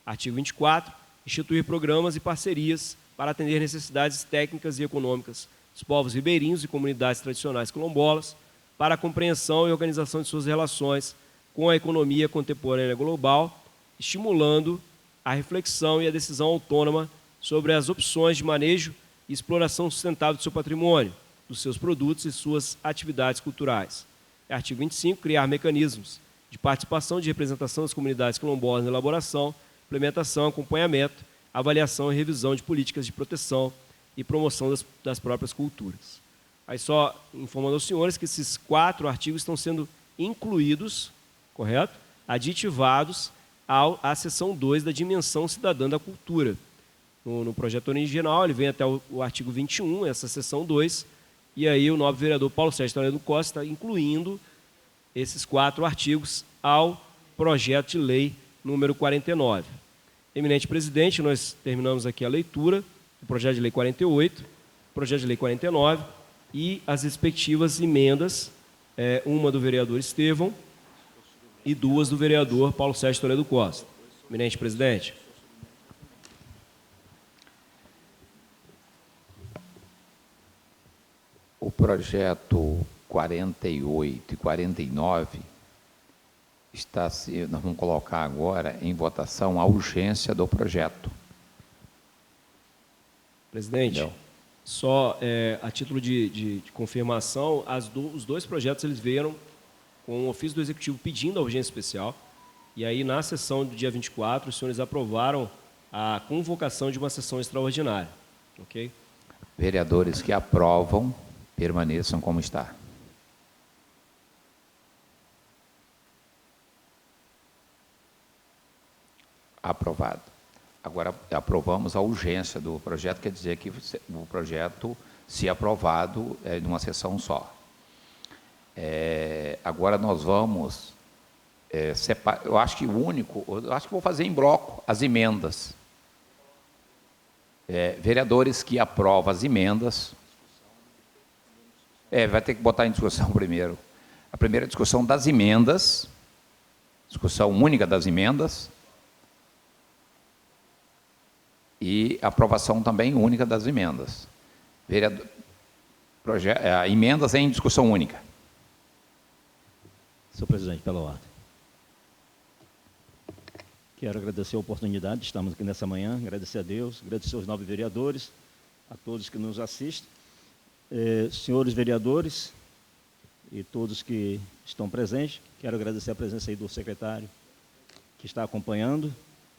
Artigo 24. Instituir programas e parcerias para atender necessidades técnicas e econômicas dos povos ribeirinhos e comunidades tradicionais quilombolas, para a compreensão e organização de suas relações com a economia contemporânea global, estimulando a reflexão e a decisão autônoma sobre as opções de manejo e exploração sustentável do seu patrimônio, dos seus produtos e suas atividades culturais. Artigo 25. Criar mecanismos de participação e de representação das comunidades quilombolas na elaboração, implementação, acompanhamento, avaliação e revisão de políticas de proteção e promoção das próprias culturas. Aí só informando aos senhores que esses 4 artigos estão sendo incluídos, correto? Aditivados à seção 2 da dimensão cidadã da cultura. No projeto original, ele vem até o artigo 21, essa seção 2, e aí o nobre vereador Paulo Sérgio Toledo Costa está incluindo esses 4 artigos ao projeto de lei número 49. Eminente presidente, nós terminamos aqui a leitura do projeto de lei 48, projeto de lei 49 e as respectivas emendas, uma do vereador Estevão e 2 do vereador Paulo Sérgio Toledo Costa. Eminente presidente. O projeto 48 e 49 nós vamos colocar agora em votação a urgência do projeto. Presidente, Entendeu? só a título de confirmação, os 2 projetos eles vieram com o ofício do Executivo pedindo a urgência especial, e aí na sessão do dia 24, os senhores aprovaram a convocação de uma sessão extraordinária. Ok? Vereadores que aprovam, permaneçam como está. Aprovado. Agora, aprovamos a urgência do projeto, quer dizer que o projeto, se aprovado, é numa sessão só. Agora nós vamos separar, eu acho que vou fazer em bloco as emendas. Vereadores que aprovam as emendas, vai ter que botar em discussão primeiro. A primeira discussão das emendas, discussão única das emendas, e aprovação também única das emendas. Emendas em discussão única. Senhor presidente, pela ordem. Quero agradecer a oportunidade de estarmos aqui nessa manhã, agradecer a Deus, agradecer aos 9 vereadores, a todos que nos assistem. Senhores vereadores, e todos que estão presentes. Quero agradecer a presença aí do secretário que está acompanhando,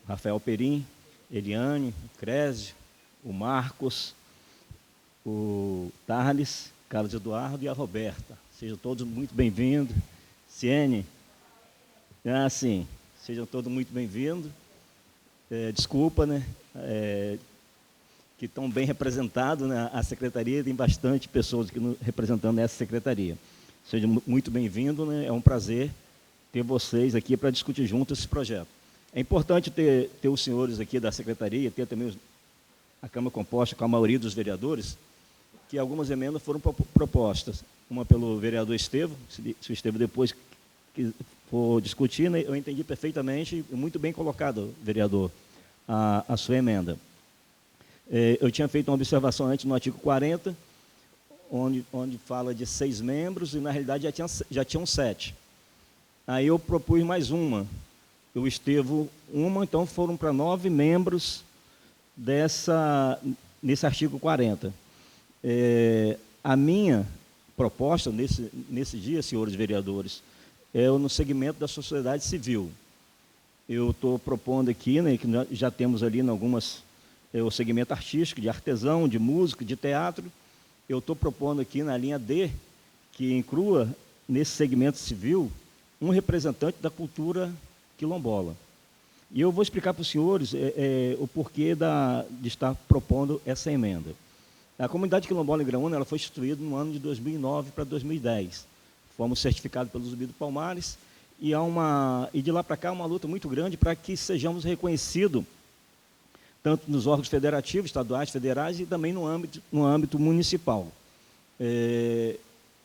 Rafael Perim, Eliane, o Crésio, o Marcos, o Tarles, Carlos Eduardo e a Roberta. Sejam todos muito bem-vindos. Ciene, sim, sejam todos muito bem-vindos. Desculpa, né? Que estão bem representados, né? A secretaria, tem bastante pessoas aqui representando essa secretaria. Sejam muito bem-vindos, né? É um prazer ter vocês aqui para discutir juntos esse projeto. É importante ter os senhores aqui da secretaria, ter também a Câmara composta com a maioria dos vereadores, que algumas emendas foram propostas. Uma pelo vereador Estevo, se o Estevo depois que for discutir, né, eu entendi perfeitamente e muito bem colocado, vereador, a sua emenda. Eu tinha feito uma observação antes no artigo 40, onde fala de 6 membros, e na realidade já tinham 7. Aí eu propus mais uma, o Estevo uma, então foram para 9 membros nesse artigo 40. A minha proposta nesse dia, senhores vereadores, é no segmento da sociedade civil. Eu estou propondo aqui, né, que já temos ali em algumas, o segmento artístico, de artesão, de música, de teatro. Eu estou propondo aqui na linha D, que inclua nesse segmento civil um representante da cultura quilombola. E eu vou explicar para os senhores o porquê de estar propondo essa emenda. A comunidade quilombola em Graúna, ela foi instituída no ano de 2009 para 2010. Fomos certificados pelo Zumbi do Palmares, e de lá para cá uma luta muito grande para que sejamos reconhecidos tanto nos órgãos federativos, estaduais, federais, e também no âmbito municipal.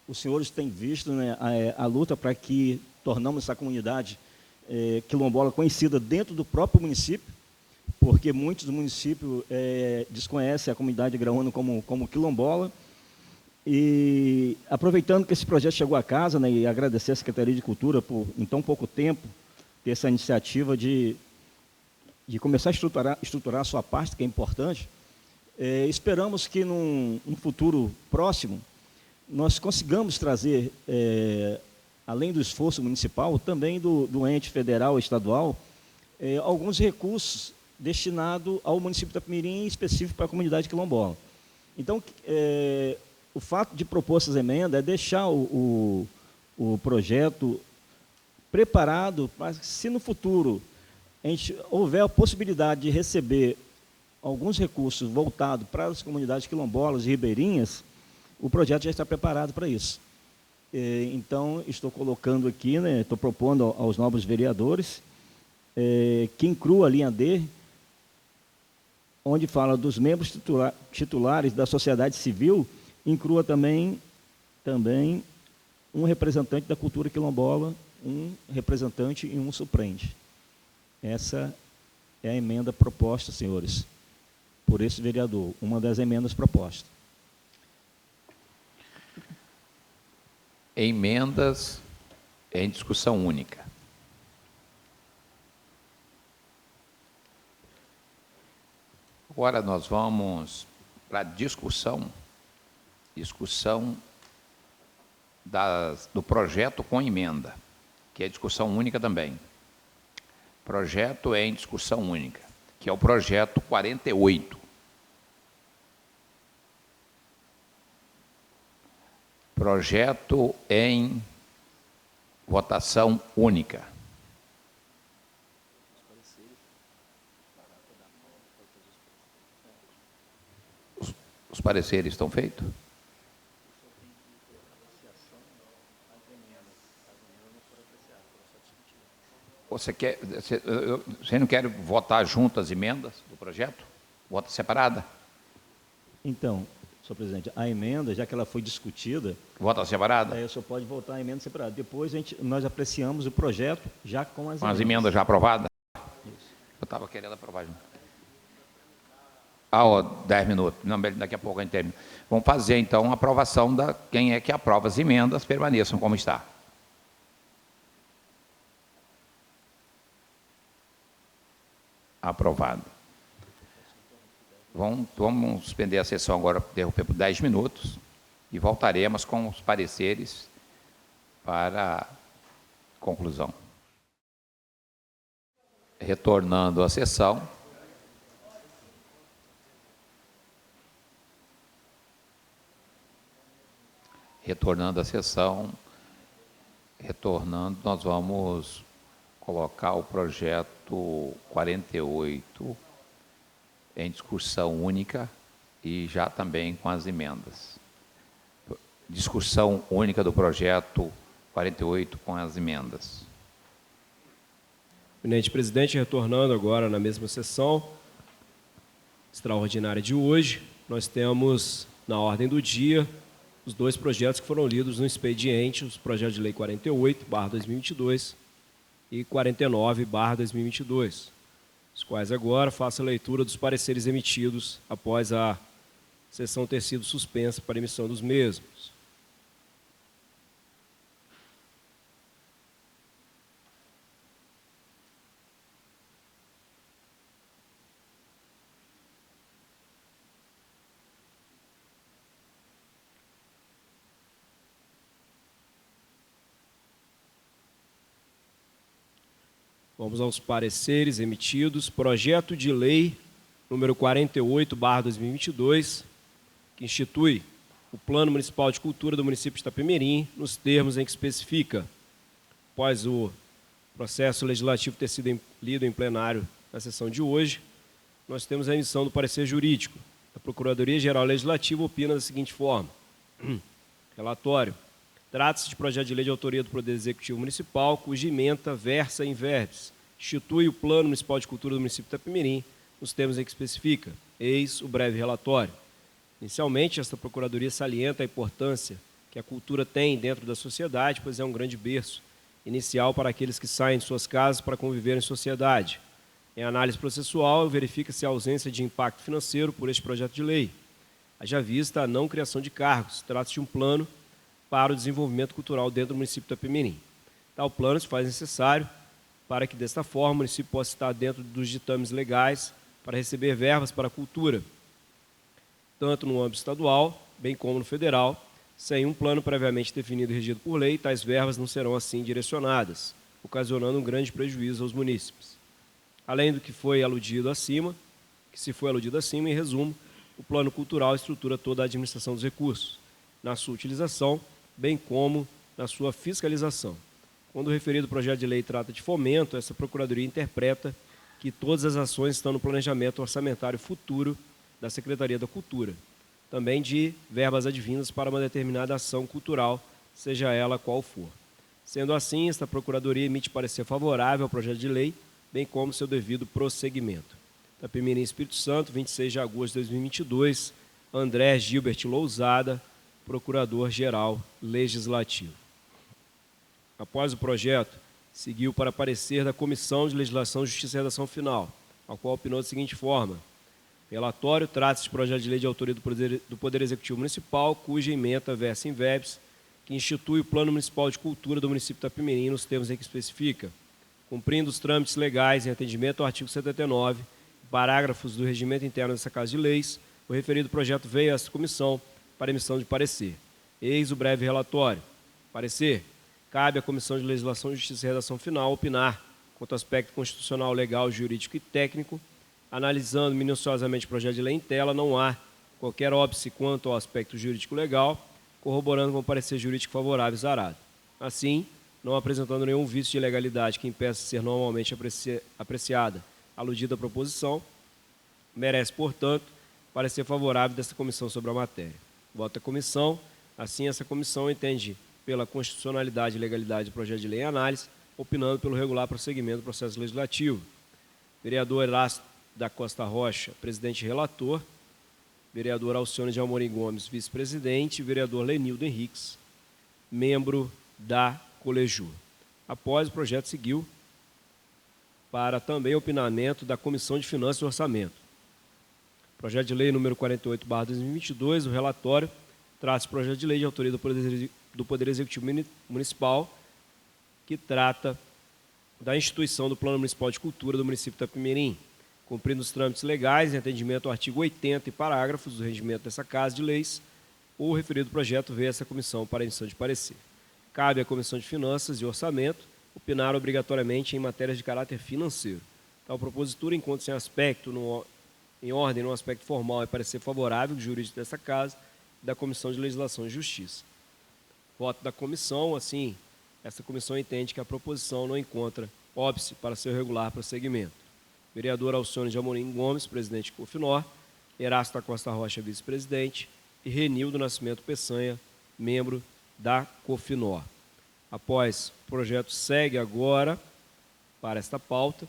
Os senhores têm visto, né, a luta para que tornamos essa comunidade quilombola conhecida dentro do próprio município, porque muitos do município desconhecem a comunidade de Graúna como quilombola. E aproveitando que esse projeto chegou à casa, né, e agradecer à Secretaria de Cultura por, em tão pouco tempo, ter essa iniciativa de começar a estruturar a sua parte, que é importante, esperamos que num futuro próximo nós consigamos trazer, além do esforço municipal, também do ente federal e estadual, alguns recursos destinados ao município de Itapemirim, em específico para a comunidade quilombola. Então, o fato de propor essas emendas é deixar o projeto preparado para, se no futuro houver a possibilidade de receber alguns recursos voltados para as comunidades quilombolas e ribeirinhas, o projeto já está preparado para isso. Então, estou colocando aqui, né, estou propondo aos nobres vereadores que inclua a linha D, onde fala dos membros titulares da sociedade civil, inclua também um representante da cultura quilombola, um representante e um suplente. Essa é a emenda proposta, senhores, por esse vereador, uma das emendas propostas. Emendas em discussão única. Agora nós vamos para a discussão do projeto com emenda, que é discussão única também. Projeto em discussão única, que é o projeto 48. Projeto em votação única. Os pareceres estão feitos? Você não quer votar junto as emendas do projeto? Vota separada? Então, senhor presidente, a emenda, já que ela foi discutida... Vota separada? O senhor pode votar a emenda separada. Depois nós apreciamos o projeto já com as emendas. Com as emendas já aprovadas? Isso. Eu estava querendo aprovar junto. 10 minutos. Não, daqui a pouco a gente termina. Vamos fazer, então, a aprovação quem é que aprova as emendas, permaneçam como está. Aprovado. Vamos suspender a sessão agora, interromper por 10 minutos, e voltaremos com os pareceres para conclusão. Retornando à sessão. Nós vamos colocar o projeto 48 em discussão única e já também com as emendas. Discussão única do projeto 48 com as emendas. Eminente presidente, retornando agora na mesma sessão extraordinária de hoje, nós temos na ordem do dia os dois projetos que foram lidos no expediente, os projetos de lei 48/2022 e 49/2022, os quais agora faço a leitura dos pareceres emitidos após a sessão ter sido suspensa para emissão dos mesmos. Vamos aos pareceres emitidos. Projeto de lei número 48/2022, que institui o Plano Municipal de Cultura do município de Itapemirim, nos termos em que especifica. Após o processo legislativo ter sido lido em plenário na sessão de hoje, nós temos a emissão do parecer jurídico. A Procuradoria-Geral Legislativa opina da seguinte forma. Relatório. Trata-se de projeto de lei de autoria do Poder Executivo Municipal, cuja ementa versa em verbis. Institui o Plano Municipal de Cultura do município de Itapemirim, nos termos em que especifica. Eis o breve relatório. Inicialmente, esta Procuradoria salienta a importância que a cultura tem dentro da sociedade, pois é um grande berço inicial para aqueles que saem de suas casas para conviver em sociedade. Em análise processual, verifica-se a ausência de impacto financeiro por este projeto de lei. Haja vista a não criação de cargos. Trata-se de um plano para o desenvolvimento cultural dentro do município de Itapemirim. Tal plano se faz necessário para que, desta forma, o município possa estar dentro dos ditames legais para receber verbas para a cultura, tanto no âmbito estadual, bem como no federal. Sem um plano previamente definido e regido por lei, tais verbas não serão assim direcionadas, ocasionando um grande prejuízo aos munícipes. Além do que foi aludido acima, em resumo, o plano cultural estrutura toda a administração dos recursos, na sua utilização, bem como na sua fiscalização. Quando o referido projeto de lei trata de fomento, essa Procuradoria interpreta que todas as ações estão no planejamento orçamentário futuro da Secretaria da Cultura, também de verbas advindas para uma determinada ação cultural, seja ela qual for. Sendo assim, esta Procuradoria emite parecer favorável ao projeto de lei, bem como seu devido prosseguimento. Itapemirim, Espírito Santo, 26 de agosto de 2022, André Gilbert Lousada, Procurador-Geral Legislativo. Após o projeto, seguiu para parecer da Comissão de Legislação, Justiça e Redação Final, ao qual opinou da seguinte forma. Relatório. Trata-se de projeto de lei de autoria do Poder Executivo Municipal, cuja ementa versa em verbis, que institui o Plano Municipal de Cultura do município de Itapemirim nos termos em que especifica. Cumprindo os trâmites legais em atendimento ao artigo 79, parágrafos do regimento interno dessa Casa de Leis, o referido projeto veio a esta comissão para emissão de parecer. Eis o breve relatório. Parecer. Cabe à Comissão de Legislação, Justiça e Redação Final opinar quanto ao aspecto constitucional, legal, jurídico e técnico. Analisando minuciosamente o projeto de lei em tela, não há qualquer óbice quanto ao aspecto jurídico legal, corroborando com o parecer jurídico favorável exarado. Assim, não apresentando nenhum vício de ilegalidade que impeça de ser normalmente apreciada a aludida proposição, merece, portanto, parecer favorável desta comissão sobre a matéria. Vota a comissão. Assim, essa comissão entende pela constitucionalidade e legalidade do projeto de lei em análise, opinando pelo regular prosseguimento do processo legislativo. Vereador Elácio da Costa Rocha, presidente e relator. Vereador Alcione de Amorim Gomes, vice-presidente. Vereador Lenildo Henriques, membro da Colejur. Após, o projeto seguiu para também opinamento da Comissão de Finanças e Orçamento. Projeto de lei número 48/2022, o relatório trata-se de projeto de lei de autoria do Poder Executivo Municipal, que trata da instituição do Plano Municipal de Cultura do município de Itapemirim, cumprindo os trâmites legais em atendimento ao artigo 80 e parágrafos do regimento dessa Casa de Leis. O referido projeto veio a essa comissão para emissão de parecer. Cabe à Comissão de Finanças e Orçamento opinar obrigatoriamente em matérias de caráter financeiro. Tal propositura encontra-se em ordem no aspecto formal e parecer favorável do jurídico desta Casa e da Comissão de Legislação e Justiça. Voto da comissão, assim, esta comissão entende que a proposição não encontra óbice para seu regular prosseguimento. Vereador Alcione de Amorim Gomes, presidente do COFINOR, Erasto da Costa Rocha, vice-presidente, e Renildo Nascimento Peçanha, membro da COFINOR. Após o projeto segue agora para esta pauta,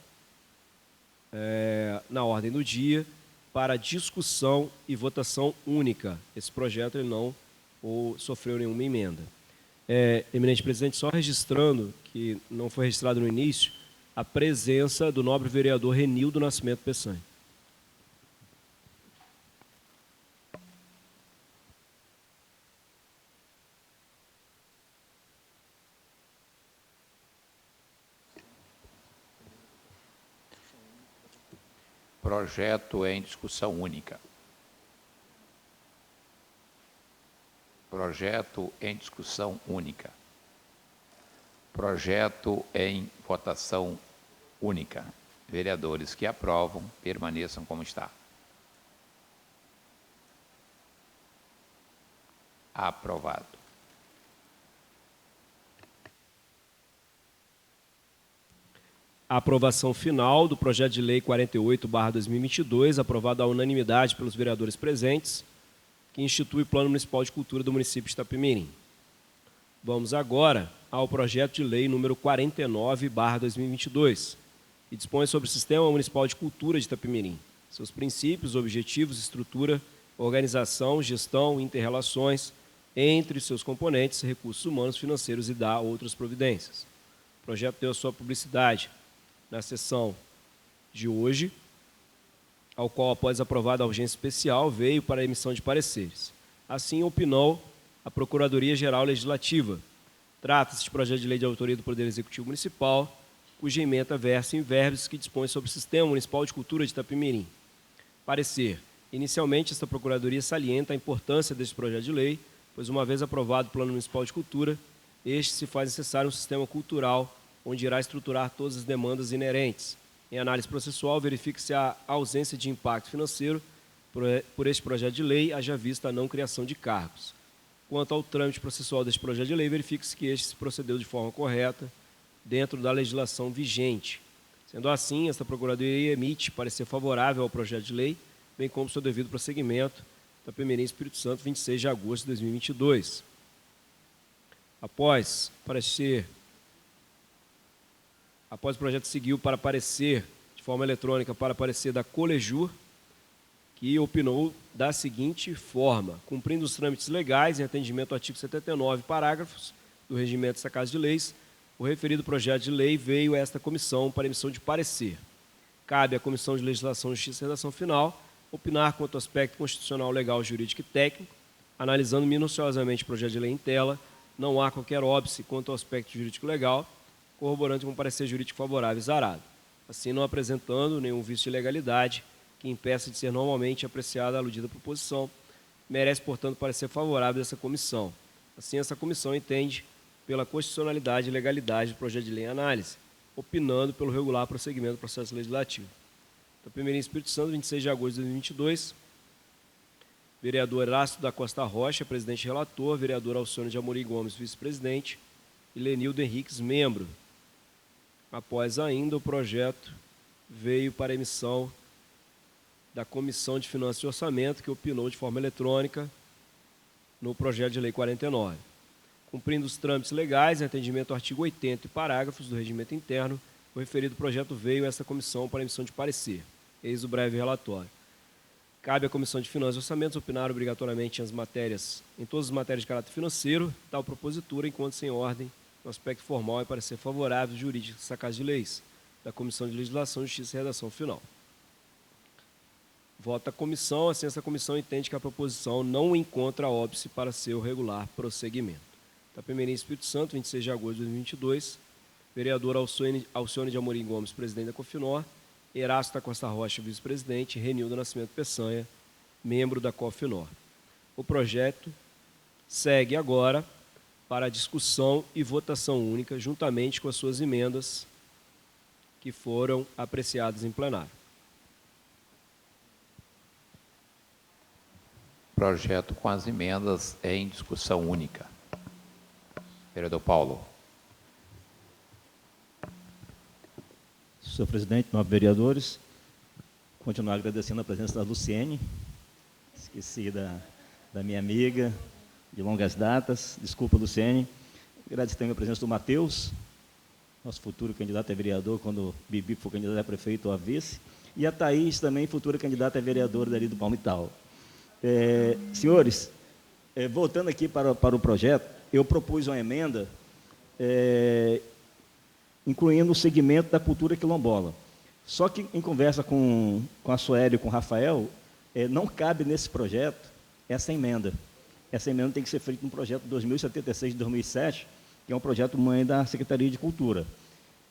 na ordem do dia, para discussão e votação única. Esse projeto ele não sofreu nenhuma emenda. Eminente presidente, só registrando, que não foi registrado no início, a presença do nobre vereador Renildo Nascimento Peçanha. Projeto em discussão única. Projeto em discussão única. Projeto em votação única. Vereadores que aprovam, permaneçam como está. Aprovado. A aprovação final do projeto de lei 48/2022, aprovado à unanimidade pelos vereadores presentes, que institui o Plano Municipal de Cultura do município de Itapemirim. Vamos agora ao projeto de lei número 49/2022, que dispõe sobre o Sistema Municipal de Cultura de Itapemirim, seus princípios, objetivos, estrutura, organização, gestão, inter-relações entre seus componentes, recursos humanos, financeiros e dá outras providências. O projeto deu a sua publicidade na sessão de hoje, ao qual, após aprovada a urgência especial, veio para a emissão de pareceres. Assim, opinou a Procuradoria-Geral Legislativa. Trata-se de projeto de lei de autoria do Poder Executivo Municipal, cuja ementa versa em verbos que dispõe sobre o Sistema Municipal de Cultura de Itapemirim. Parecer. Inicialmente, esta Procuradoria salienta a importância deste projeto de lei, pois, uma vez aprovado o Plano Municipal de Cultura, este se faz necessário um sistema cultural onde irá estruturar todas as demandas inerentes. Em análise processual, verifique-se a ausência de impacto financeiro por este projeto de lei, haja vista a não criação de cargos. Quanto ao trâmite processual deste projeto de lei, verifique-se que este se procedeu de forma correta dentro da legislação vigente. Sendo assim, esta Procuradoria emite parecer favorável ao projeto de lei, bem como seu devido prosseguimento, Itapemirim, Espírito Santo, 26 de agosto de 2022. Após o projeto seguiu para parecer, de forma eletrônica, para parecer da Colejur, que opinou da seguinte forma: cumprindo os trâmites legais em atendimento ao artigo 79, parágrafos do regimento desta Casa de Leis, o referido projeto de lei veio a esta comissão para emissão de parecer. Cabe à Comissão de Legislação, Justiça e Redação Final opinar quanto ao aspecto constitucional, legal, jurídico e técnico, analisando minuciosamente o projeto de lei em tela. Não há qualquer óbice quanto ao aspecto jurídico legal, corroborando com um parecer jurídico favorável e zarado, assim não apresentando nenhum vício de legalidade que impeça de ser normalmente apreciada a aludida proposição, merece, portanto, parecer favorável dessa comissão. Assim, essa comissão entende pela constitucionalidade e legalidade do projeto de lei em análise, opinando pelo regular prosseguimento do processo legislativo. Itapemirim, Espírito Santo, 26 de agosto de 2022, vereador Erasto da Costa Rocha, presidente e relator, vereador Alcione de Amorim Gomes, vice-presidente, e Lenildo Henriques, membro. Após ainda, o projeto veio para emissão da Comissão de Finanças e Orçamento, que opinou de forma eletrônica no projeto de lei 49. Cumprindo os trâmites legais em atendimento ao artigo 80 e parágrafos do regimento interno, o referido projeto veio a esta comissão para emissão de parecer. Eis o breve relatório. Cabe à Comissão de Finanças e Orçamentos opinar obrigatoriamente em todas as matérias de caráter financeiro, tal propositura, enquanto-se em ordem no aspecto formal e parecer favorável jurídico desta Casa de Leis, da Comissão de Legislação, Justiça e Redação Final. Vota a comissão, assim essa comissão entende que a proposição não encontra óbice para seu regular prosseguimento. Itapemirim, Espírito Santo, 26 de agosto de 2022, vereador Alcione de Amorim Gomes, presidente da COFINOR, Erasto da Costa Rocha, vice-presidente, Renildo Nascimento Peçanha, membro da COFINOR. O projeto segue agora para discussão e votação única, juntamente com as suas emendas que foram apreciadas em plenário. Projeto com as emendas em discussão única. Vereador Paulo. Senhor presidente, nobres vereadores, continuar agradecendo a presença da Luciene, esqueci da minha amiga de longas datas, desculpa, Luciene. Agradecer também a presença do Matheus, nosso futuro candidato a vereador, quando o Bibi for candidato a prefeito ou a vice, e a Thaís, também futura candidata a vereadora dali do Palmital. Senhores, voltando aqui para o projeto, eu propus uma emenda incluindo o segmento da cultura quilombola. Só que, em conversa com a Sueli e com o Rafael, não cabe nesse projeto essa emenda. Essa emenda tem que ser feita no projeto 2076 de 2007, que é um projeto mãe da Secretaria de Cultura.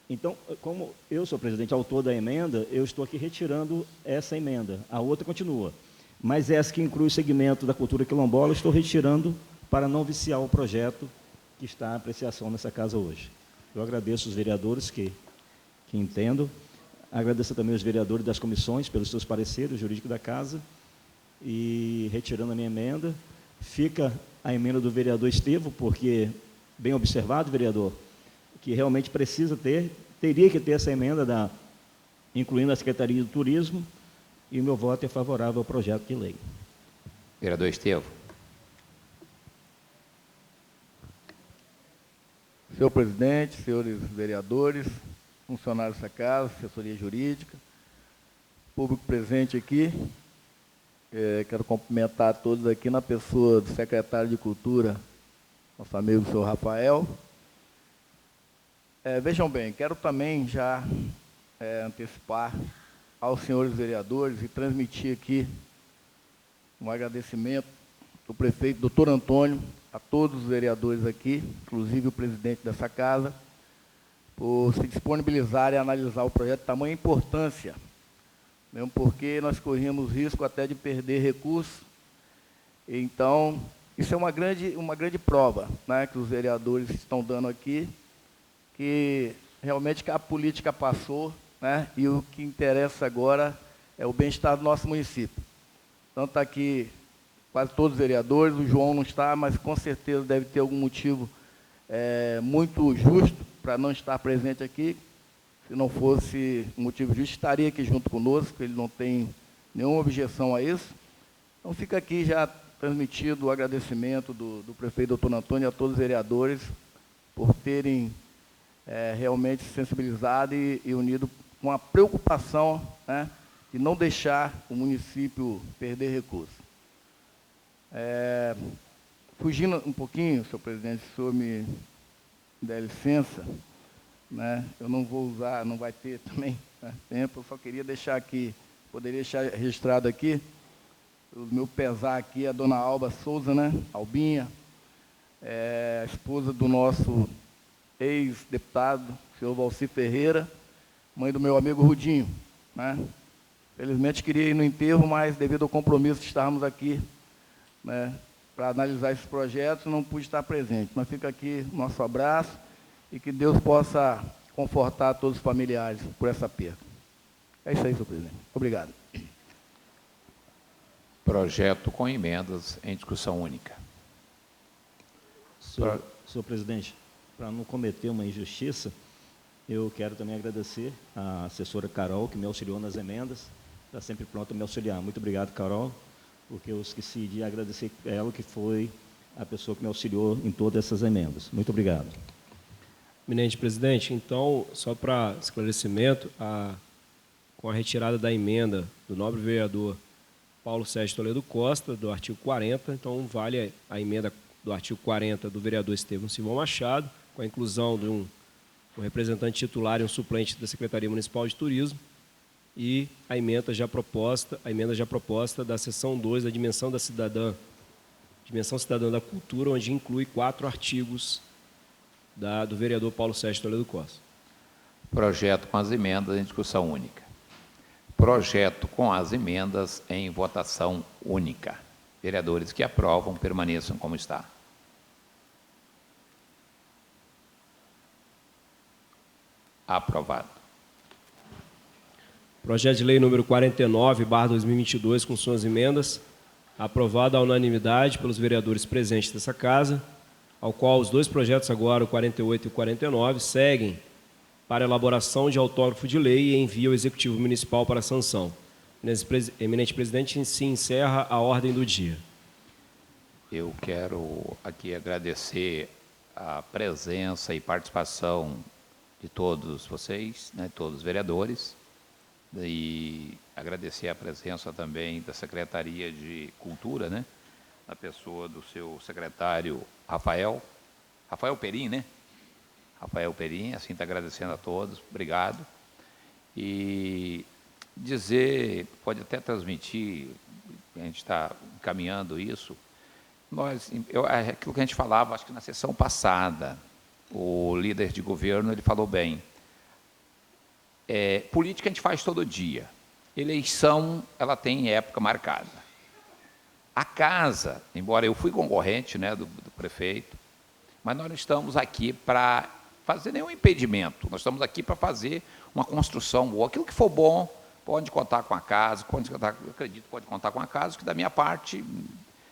Então, como eu sou presidente autor da emenda, eu estou aqui retirando essa emenda. A outra continua. Mas essa que inclui o segmento da cultura quilombola, estou retirando para não viciar o projeto que está à apreciação nessa casa hoje. Eu agradeço os vereadores que entendam. Agradeço também os vereadores das comissões pelos seus pareceres, o jurídico da casa. E, retirando a minha emenda, fica a emenda do vereador Estevo, porque, bem observado, vereador, que realmente teria que ter essa emenda, incluindo a Secretaria do Turismo, e o meu voto é favorável ao projeto de lei. Vereador Estevo. Senhor presidente, senhores vereadores, funcionários dessa casa, assessoria jurídica, público presente aqui, quero cumprimentar a todos aqui na pessoa do secretário de Cultura, nosso amigo, senhor Rafael. Vejam bem, quero também já antecipar aos senhores vereadores e transmitir aqui um agradecimento do prefeito, doutor Antônio, a todos os vereadores aqui, inclusive o presidente dessa casa, por se disponibilizarem a analisar o projeto de tamanha importância, mesmo porque nós corríamos risco até de perder recursos. Então, isso é uma grande prova, né, que os vereadores estão dando aqui, que realmente a política passou, né, e o que interessa agora é o bem-estar do nosso município. Então, está aqui quase todos os vereadores, o João não está, mas com certeza deve ter algum motivo muito justo para não estar presente aqui. Se não fosse um motivo justo, estaria aqui junto conosco, ele não tem nenhuma objeção a isso. Então, fica aqui já transmitido o agradecimento do prefeito doutor Antônio e a todos os vereadores por terem realmente se sensibilizado e unido com a preocupação, né, de não deixar o município perder recursos. Fugindo um pouquinho, senhor presidente, se o senhor me der licença, né, eu não vou usar, não vai ter também, né, tempo, eu só queria deixar aqui, poderia deixar registrado aqui, o meu pesar aqui, a dona Alba Souza, né, Albinha, a esposa do nosso ex-deputado, senhor Valci Ferreira, mãe do meu amigo Rudinho, né. Felizmente queria ir no enterro, mas devido ao compromisso de estarmos aqui, né, para analisar esses projetos, não pude estar presente. Mas fica aqui o nosso abraço e que Deus possa confortar todos os familiares por essa perda. É isso aí, senhor presidente. Obrigado. Projeto com emendas em discussão única. Senhor presidente, para não cometer uma injustiça, eu quero também agradecer à assessora Carol, que me auxiliou nas emendas, está sempre pronta a me auxiliar. Muito obrigado, Carol, porque eu esqueci de agradecer a ela, que foi a pessoa que me auxiliou em todas essas emendas. Muito obrigado. Eminente presidente, então, só para esclarecimento, com a retirada da emenda do nobre vereador Paulo Sérgio Toledo Costa, do artigo 40, então vale a emenda do artigo 40 do vereador Estevão Silva Machado, com a inclusão de um representante titular e um suplente da Secretaria Municipal de Turismo, e a emenda já proposta da seção 2 da dimensão cidadã da cultura, onde inclui 4 artigos do vereador Paulo Sérgio Toledo Costa. Projeto com as emendas em discussão única. Projeto com as emendas em votação única. Vereadores que aprovam, permaneçam como está. Aprovado. Projeto de lei número 49/2022, com suas emendas, aprovado à unanimidade pelos vereadores presentes dessa casa, ao qual os dois projetos agora, o 48 e o 49, seguem para elaboração de autógrafo de lei e envio ao Executivo Municipal para sanção. Eminente presidente, se encerra a ordem do dia. Eu quero aqui agradecer a presença e participação de todos vocês, né, todos os vereadores, e agradecer a presença também da Secretaria de Cultura, né, na pessoa do seu secretário Rafael Perim, né? Rafael Perim, assim, está agradecendo a todos, obrigado. E dizer, pode até transmitir, a gente está encaminhando isso, aquilo que a gente falava, acho que na sessão passada, o líder de governo, ele falou bem, política a gente faz todo dia, eleição, ela tem época marcada. A casa, embora eu fui concorrente, né, do prefeito, mas nós não estamos aqui para fazer nenhum impedimento, nós estamos aqui para fazer uma construção boa, aquilo que for bom, pode contar com a casa, eu acredito que pode contar com a casa, que da minha parte,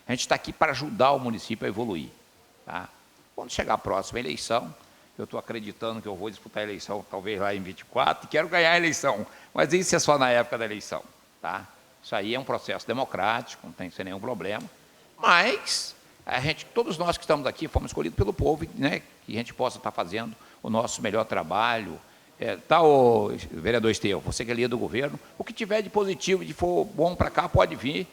a gente está aqui para ajudar o município a evoluir. Tá? Quando chegar a próxima eleição, eu estou acreditando que eu vou disputar a eleição, talvez lá em 24, e quero ganhar a eleição, mas isso é só na época da eleição. Tá? Isso aí é um processo democrático, não tem que ser nenhum problema, mas todos nós que estamos aqui fomos escolhidos pelo povo, né, que a gente possa estar fazendo o nosso melhor trabalho. O vereador Estevão, você que é líder do governo, o que tiver de positivo, de for bom para cá, pode vir,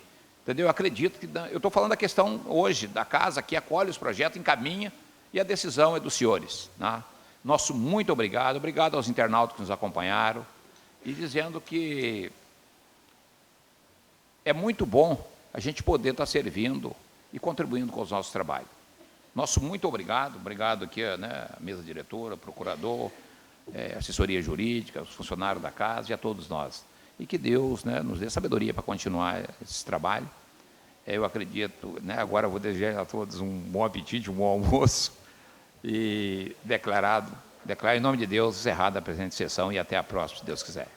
entendeu? Eu acredito que, eu estou falando da questão hoje, da casa que acolhe os projetos, encaminha, e a decisão é dos senhores. Né? Nosso muito obrigado, obrigado aos internautas que nos acompanharam, e dizendo que é muito bom a gente poder estar servindo e contribuindo com os nossos trabalhos. Nosso muito obrigado, obrigado aqui, né, a mesa diretora, procurador, assessoria jurídica, os funcionários da casa e a todos nós. E que Deus, né, nos dê sabedoria para continuar esse trabalho. Eu acredito, né, agora eu vou desejar a todos um bom apetite, um bom almoço, e declaro em nome de Deus encerrada a presente sessão e até a próxima, se Deus quiser.